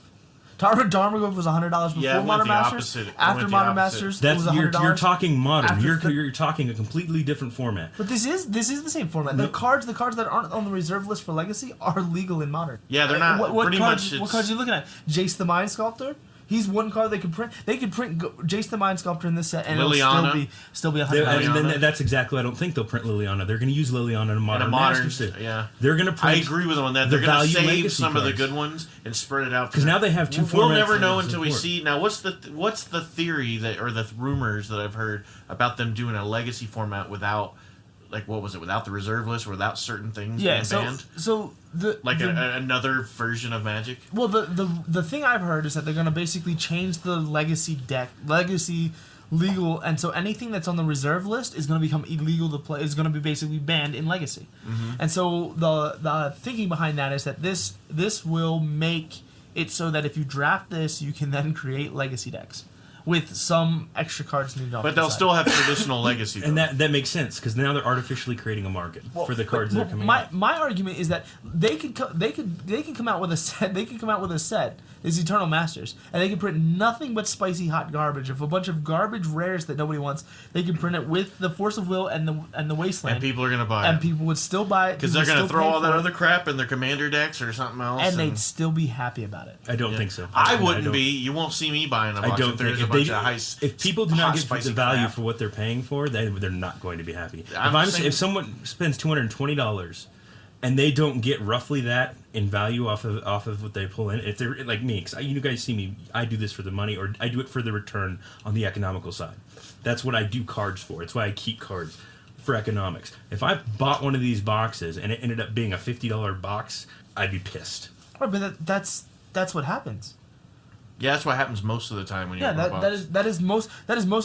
Tarmogoyf was $100 before Yeah, it went Modern the Masters. opposite. It After went the Modern opposite. Masters, it That's was $100. you're talking modern. After You're talking a completely different format. But this is the same format. The cards that aren't on the reserve list for Legacy are legal in Modern. Yeah, they're not. What pretty cards? much. What cards are you looking at? Jace the Mind Sculptor. He's one card they could print. They could print Jace the Mind Sculptor in this set, and Liliana. it'll still be $100. And then that's exactly. I don't think they'll print Liliana. They're going to use Liliana in a modern Masters set. Yeah. They're going to print. I agree with them on that. the They're going to value save legacy some of the cards. good ones and spread it out. Because now they have two formats. We'll never that know they until we support. see. Now, what's the theory that, or the rumors that I've heard about them doing a legacy format without, like, what was it? Without the reserve list, or without certain things being banned? So the Like another version of Magic. well, the thing I've heard is that they're going to basically change the Legacy deck, Legacy legal, and so anything that's on the reserve list is going to become illegal to play. Is going to be basically banned in Legacy, and so the thinking behind that is that this will make it so that if you draft this, you can then create Legacy decks with some extra cards needed off. But the they'll side. still have traditional Legacy. And though. that makes sense because now they're artificially creating a market for the cards that are coming out. My argument is that they can come out with a set. They can come out with a set. Is Eternal Masters, and they can print nothing but spicy hot garbage. If a bunch of garbage rares that nobody wants, they can print it with the Force of Will and the Wasteland. And people are going to buy and it. people would still buy it Because they're going to throw all that other crap in their commander decks or something else. and they'd still be happy about it. I don't think so. I don't- wouldn't be. You won't see me buying a box I don't if there's think a if, bunch of high. if people do not hot, get spicy the value crap. for what they're paying for, they're not going to be happy. I'm saying- If someone spends $220 and they don't get roughly that in value off of what they pull in, if they're like me, because you guys see me, I do this for the money, or I do it for the return on the economical side. That's what I do cards for. It's why I keep cards for economics. If I bought one of these boxes and it ended up being a $50 box, I'd be pissed. Right, but that's what happens. Yeah, that's what happens most of the time when you Yeah, open a box. that is most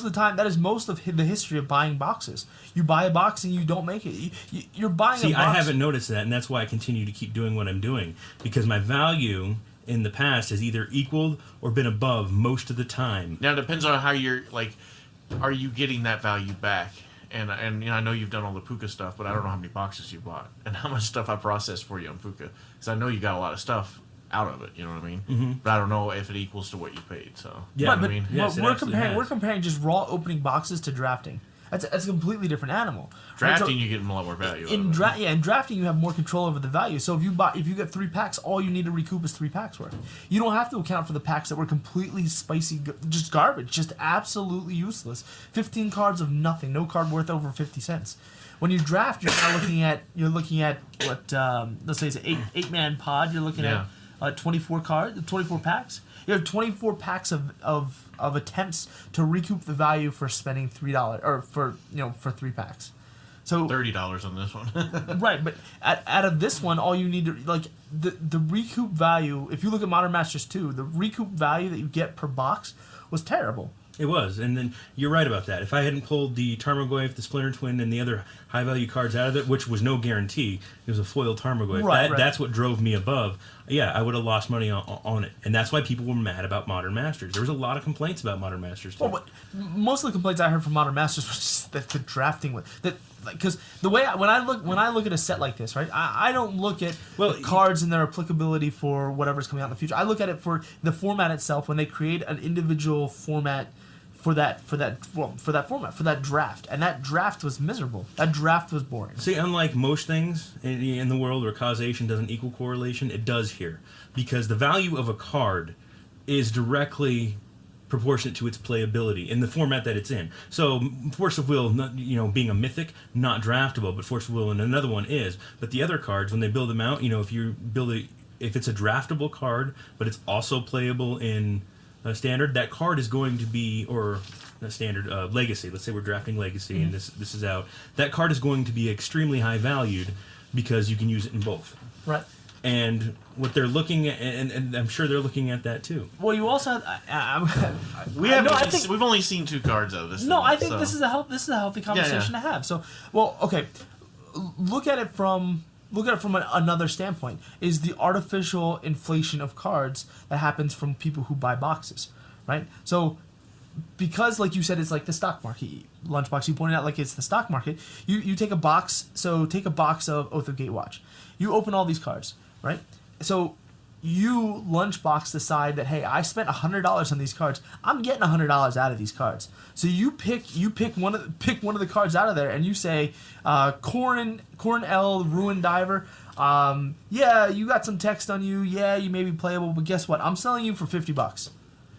of the time. That is most of the history of buying boxes. You buy a box and you don't make it. You're buying See, a box. I haven't noticed that, and that's why I continue to keep doing what I'm doing, because my value in the past has either equaled or been above most of the time. Now it depends on how you're like. Are you getting that value back? And you know, I know you've done all the Puka stuff, but I don't know how many boxes you bought and how much stuff I processed for you on Puka, because I know you got a lot of stuff out of it. You know what I mean? Mm-hmm. But I don't know if it equals to what you paid. So Yeah, you know but what I mean. Yes, it we're absolutely comparing. has. We're comparing just raw opening boxes to drafting. That's a completely different animal. Drafting, Right, so you get a lot more value. in drafting, you have more control over the value. So if you get 3 packs, all you need to recoup is 3 packs worth. You don't have to account for the packs that were completely spicy, just garbage, just absolutely useless. 15 cards of nothing, no card worth over 50 cents. When you draft, you're now looking at what let's say it's an 8-man pod. You're looking Yeah. at 24 packs. You have 24 packs of attempts to recoup the value for spending $3 or for 3 packs. So $30 on this one. right, but out of this one, all you need to the recoup value. If you look at Modern Masters 2, the recoup value that you get per box was terrible. It was, and then you're right about that. If I hadn't pulled the Tarmogoyf, the Splinter Twin, and the other high-value cards out of it, which was no guarantee, it was a foil Tarmogoyf, Right. that's what drove me above. Yeah, I would have lost money on it, and that's why people were mad about Modern Masters. There was a lot of complaints about Modern Masters, too. Well, but most of the complaints I heard from Modern Masters was just that the drafting was that, because the way when I look at a set like this, right, I don't look at cards and their applicability for whatever's coming out in the future. I look at it for the format itself. When they create an individual format for that format, for that draft, and that draft was miserable. That draft was boring. See, unlike most things in the world where causation doesn't equal correlation, it does here. Because the value of a card is directly proportionate to its playability in the format that it's in. So, Force of Will, being a mythic, not draftable, but Force of Will in another one is. But the other cards, when they build them out, if it's a draftable card, but it's also playable in standard, that card is going to be, or standard legacy. Let's say we're drafting legacy, and this is out. That card is going to be extremely high valued because you can use it in both. Right. And what they're looking at, and I'm sure they're looking at that too. Well, you also We've only seen 2 cards out of this. No, I think this is a healthy conversation to have. So, well, okay, look at it from another standpoint. Is the artificial inflation of cards that happens from people who buy boxes, right? So, because like you said, it's like the stock market. Lunchbox, you pointed out like it's the stock market. You take a box. So take a box of Oath of Gatewatch. You open all these cards, right? So you, Lunchbox, decide that, hey, I spent $100 on these cards. I'm getting $100 out of these cards. So you pick one of the cards out of there, and you say, Corn L, Ruin Diver. Yeah, you got some text on you. Yeah, you may be playable, but guess what? I'm selling you for $50.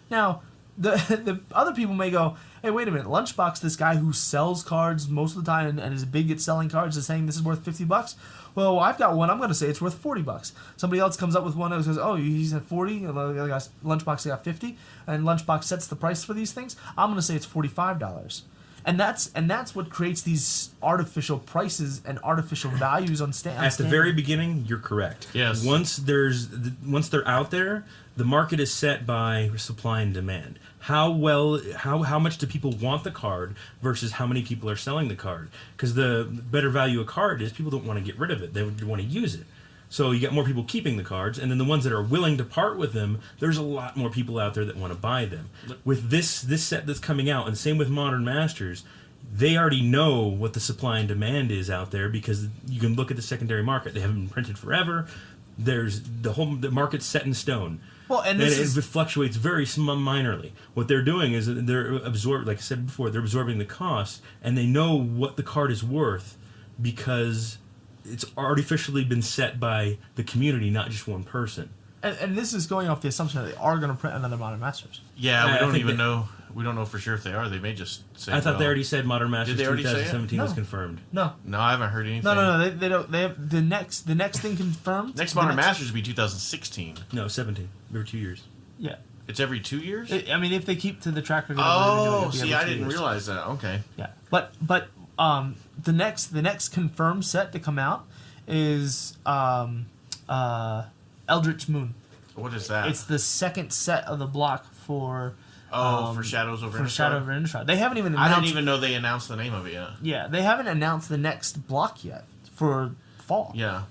Now, the other people may go, hey, wait a minute, Lunchbox, this guy who sells cards most of the time and is big at selling cards, is saying this is worth $50. Well, I've got one. I'm going to say it's worth $40. Somebody else comes up with one and says, "Oh, he's at 40. Lunchbox got 50, and Lunchbox sets the price for these things. I'm going to say it's $45." And that's what creates these artificial prices and artificial values on stands. At the very beginning, you're correct. Yes. Once they're out there, the market is set by supply and demand. How much do people want the card versus how many people are selling the card? Because the better value a card is, people don't want to get rid of it. They want to use it. So you get more people keeping the cards, and then the ones that are willing to part with them, there's a lot more people out there that want to buy them. With this set that's coming out, and same with Modern Masters, they already know what the supply and demand is out there, because you can look at the secondary market. They haven't been printed forever. There's the market's set in stone. Well, and it fluctuates very minorly. What they're doing is they're like I said before, they're absorbing the cost, and they know what the card is worth because it's artificially been set by the community, not just one person. And this is going off the assumption that they are going to print another Modern Masters. Yeah, we don't even know. We don't know for sure if they are. They may just say. I thought they already said Modern Masters 2017 no. was confirmed. No, I haven't heard anything. No. They don't. They have the next thing confirmed. Next Modern Masters will be 2016. No, 17. Every 2 years. Yeah. It's every 2 years. I mean, if they keep to the track record. Oh, see, I didn't realize that. Okay. Yeah, but the next confirmed set to come out is Eldritch Moon. What is that? It's the second set of the block for. For Shadows over Innistrad? For Shadow over Innistrad. They haven't even announced... announced... I didn't even know they announced the name of it yet. Yeah, they haven't announced the next block yet for fall. Yeah.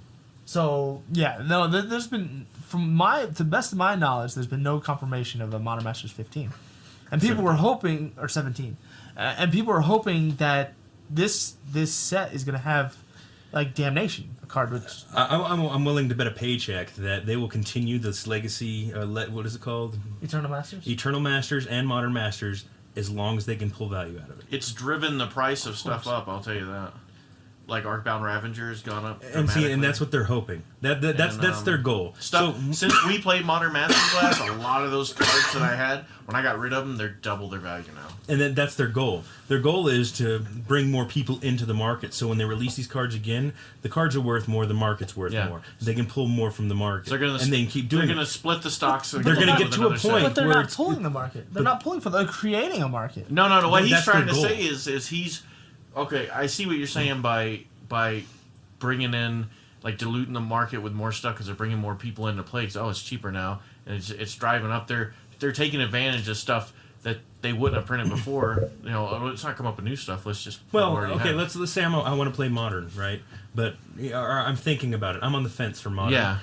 So, yeah, no, there's been... to the best of my knowledge, there's been no confirmation of a Modern Masters 15. And people were hoping... Or 17. And people were hoping that this set is going to have, like, Damnation, a card which... I'm willing to bet a paycheck that they will continue this legacy... what is it called? Eternal Masters? Eternal Masters and Modern Masters, as long as they can pull value out of it. It's driven the price of stuff up, I'll tell you that. Like Arcbound Ravager has gone up and that's what they're hoping. That's their goal. Since we played Modern Masters last, a lot of those cards that I had, when I got rid of them, they're double their value now. And that's their goal. Their goal is to bring more people into the market. So when they release these cards again, the cards are worth more, the market's worth more. They can pull more from the market. So they can keep doing. They're going to split the stocks. They're going to get to a point, but they're not pulling the market. They're not pulling they're creating a market. No. What he's trying to say is he's okay. I see what you're saying by bringing in, like, diluting the market with more stuff because they're bringing more people into play. It's cheaper now, and it's driving up. They're taking advantage of stuff that they wouldn't have printed before. Let's not come up with new stuff. Let's just let's say I want to play Modern, right? But I'm thinking about it. I'm on the fence for Modern. Yeah.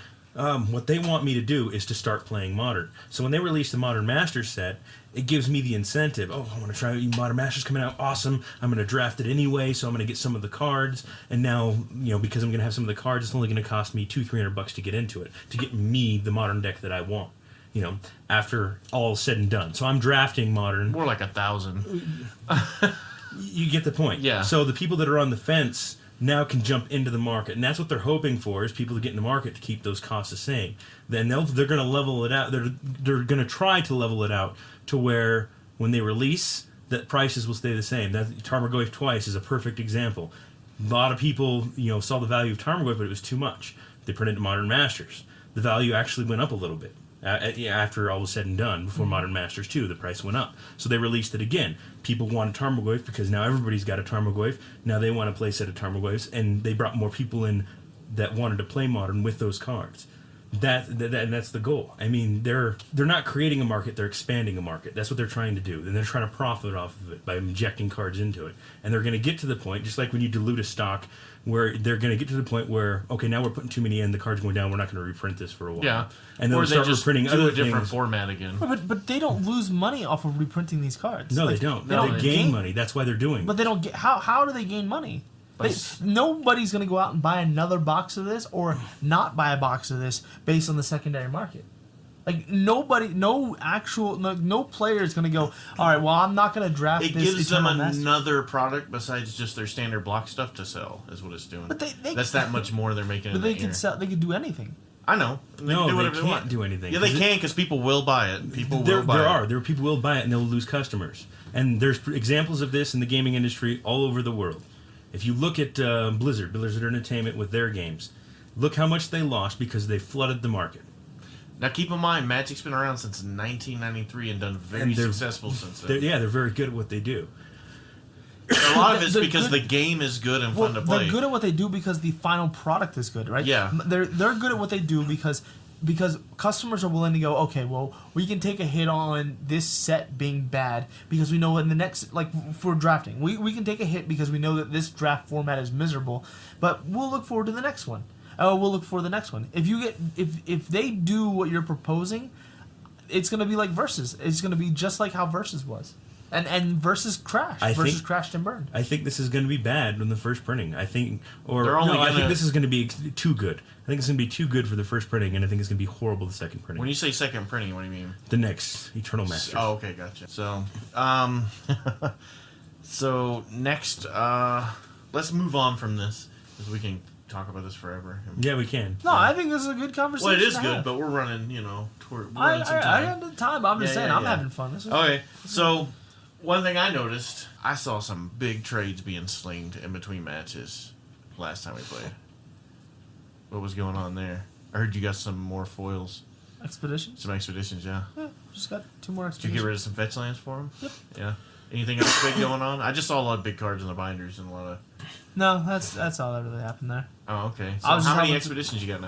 What they want me to do is to start playing Modern. So when they release the Modern Masters set, it gives me the incentive. Oh, I want to try Modern Masters coming out. Awesome. I'm going to draft it anyway, so I'm going to get some of the cards. And now, because I'm going to have some of the cards, it's only going to cost me $200-300 to get into it, to get me the Modern deck that I want. After all said and done. So I'm drafting Modern. More like 1,000. You get the point. Yeah. So the people that are on the fence now can jump into the market, and that's what they're hoping for, is people to get in the market to keep those costs the same. Then they're going to level it out. They're going to try to level it out to where when they release, that prices will stay the same. That Tarmogoyf Twice is a perfect example. A lot of people saw the value of Tarmogoyf, but it was too much. They printed Modern Masters. The value actually went up a little bit. After all was said and done, before Modern Masters 2, the price went up. So they released it again. People wanted Tarmogoyf because now everybody's got a Tarmogoyf. Now they want to play a set of Tarmogoyfs, and they brought more people in that wanted to play Modern with those cards. That's the goal. I mean, they're not creating a market, they're expanding a market. That's what they're trying to do. And they're trying to profit off of it by injecting cards into it. And they're going to get to the point, just like when you dilute a stock, where they're going to get to the point where, okay, now we're putting too many in, the card's going down, we're not going to reprint this for a while. Yeah. And then or they'll they start just reprinting do other a different things. format again. But they don't lose money off of reprinting these cards. No, they don't. They gain money. That's why they're doing it. But they don't get... How do they gain money? Nobody's going to go out and buy another box of this or not buy a box of this based on the secondary market. Like, nobody, no player is going to go, all right, well, I'm not going to draft this. It gives them Eternal Master. another product besides just their standard block stuff to sell, is what it's doing. But that's that much more they're making. But they could sell. They could do anything. I know. They can do whatever they they want. can't do anything. Yeah, they can because people will buy it. People will buy it. There are people will buy it and they'll lose customers. And there's examples of this in the gaming industry all over the world. If you look at Blizzard Entertainment with their games, look how much they lost because they flooded the market. Now, keep in mind, Magic's been around since 1993 and done very successful since then. They're very good at what they do. A lot of it's because the game is good and fun to play. They're good at what they do because the final product is good, right? Yeah. They're good at what they do because customers are willing to go, okay, well, we can take a hit on this set being bad because we know in the next, like for drafting, we can take a hit because we know that this draft format is miserable, but we'll look forward to the next one. We'll look for the next one. If they do what you're proposing, it's going to be like Versus. It's going to be just like how Versus was. And Versus crashed. Versus crashed and burned. I think this is going to be bad in the first printing. I think this is going to be too good. I think it's going to be too good for the first printing, and I think it's going to be horrible the second printing. When you say second printing, what do you mean? The next Eternal Masters. Oh, okay, gotcha. So, so next, let's move on from this because we can talk about this forever. Yeah, we can. No, I think this is a good conversation. Well, it is good, but we're running, we're running some time. I got the time. I'm just saying, I'm having fun. Okay, so one thing I noticed, I saw some big trades being slinged in between matches last time we played. What was going on there? I heard you got some more foils. Expeditions? Some expeditions, yeah. Yeah, just got 2 more Did expeditions. you get rid of some fetch lands for them? Yep. Yeah. Anything else big going on? I just saw a lot of big cards in the binders and a lot of... No, that's all that really happened there. Oh, okay. So I was how just many having expeditions you got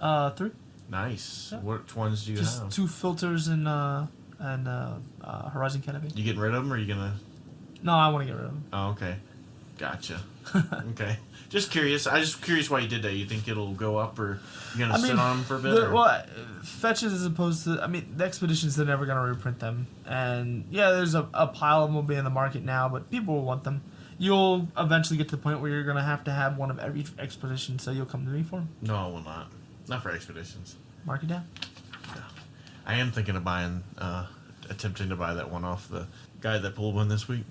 now? 3. Nice. Yeah. What ones do you Just have? 2 filters and Horizon Canopy. You getting rid of them, or are you gonna? No, I want to get rid of them. Oh, okay. Gotcha. Okay. Just curious. I just curious why you did that. You think it'll go up, or you gonna sit on them for a bit? Well, fetches as opposed to, the expeditions, they're never gonna reprint them, and yeah, there's a pile of them will be in the market now, but people will want them. You'll eventually get to the point where you're gonna have to have one of every expedition, so you'll come to me for them. No, I will not. Not for expeditions. Mark it down. No. I am thinking of buying, attempting to buy that one off the guy that pulled one this week.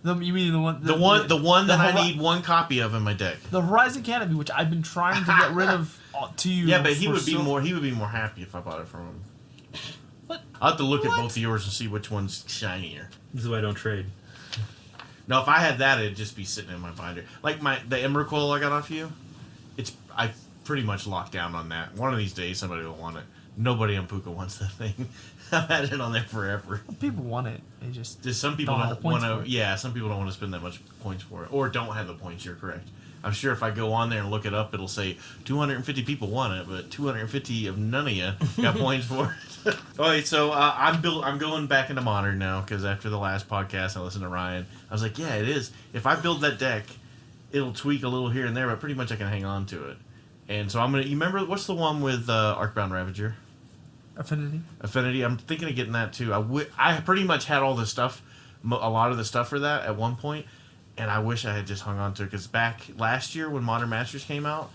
You mean the one? The one that I need one copy of in my deck. The Horizon Canopy, which I've been trying to get rid of to you. Yeah, but he would be more happy if I bought it from him. What? I'll have to look at both of yours and see which one's shinier. This is why I don't trade. No, if I had that, it'd just be sitting in my binder. Like the Emrakul I got off you, I pretty much locked down on that. One of these days, somebody will want it. Nobody on Puka wants that thing. I've had it on there forever. People want it. They just some people don't have the points want for to. it. Yeah, some people don't want to spend that much points for it, or don't have the points. You're correct. I'm sure if I go on there and look it up, it'll say 250 people want it, but 250 of none of you got points for it. Okay, so I'm going back into Modern now because after the last podcast, I listened to Ryan. I was like, yeah, it is. If I build that deck, it'll tweak a little here and there, but pretty much I can hang on to it. And so I'm gonna. You remember what's the one with Arcbound Ravager? Affinity. I'm thinking of getting that too. I pretty much had all the stuff, a lot of the stuff for that at one point, and I wish I had just hung on to it because back last year when Modern Masters came out,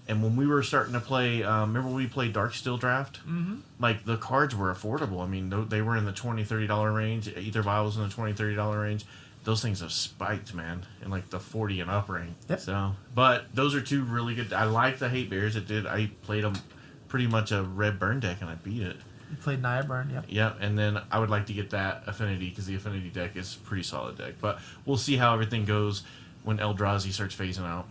and when we were starting to play, remember when we played Darksteel Draft? Mm-hmm. Like the cards were affordable. I mean, they were in the $20-$30 range. Ether Vial was in the $20-$30 range. Those things have spiked, man, in like the 40 and up range. Yep. So, but those are 2 really good. I like the Hate Bears. I played them. Pretty much a red burn deck, and I beat it. You played Naya Burn, yep. Yep, and then I would like to get that Affinity, because the Affinity deck is a pretty solid deck. But we'll see how everything goes when Eldrazi starts phasing out.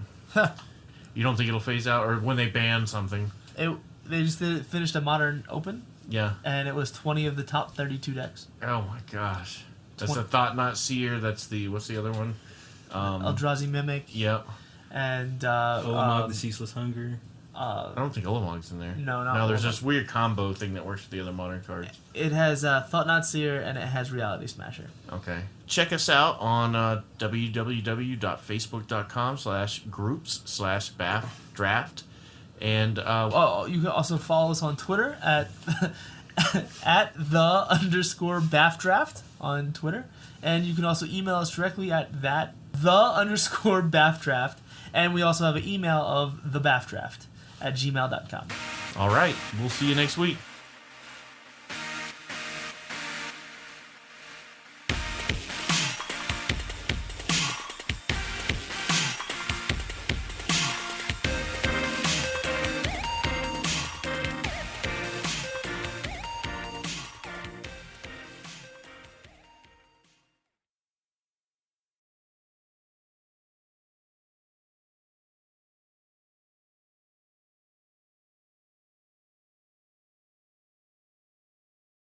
You don't think it'll phase out, or when they ban something? They just finished a Modern Open. Yeah. And it was 20 of the top 32 decks. Oh my gosh. That's the Thought Not Seer, that's the, what's the other one? Eldrazi Mimic. Yep. And Olamog, the Ceaseless Hunger. I don't think Olamog's in there. No, there's this weird combo thing that works with the other Modern cards. It has Thought Not Seer, and it has Reality Smasher. Okay. Check us out on www.facebook.com/groups/BAFDraft. And you can also follow us on Twitter at @the_BAFDraft on Twitter. And you can also email us directly at @the_BAFDraft And we also have an email of the BAFDraft at gmail.com. All right. We'll see you next week.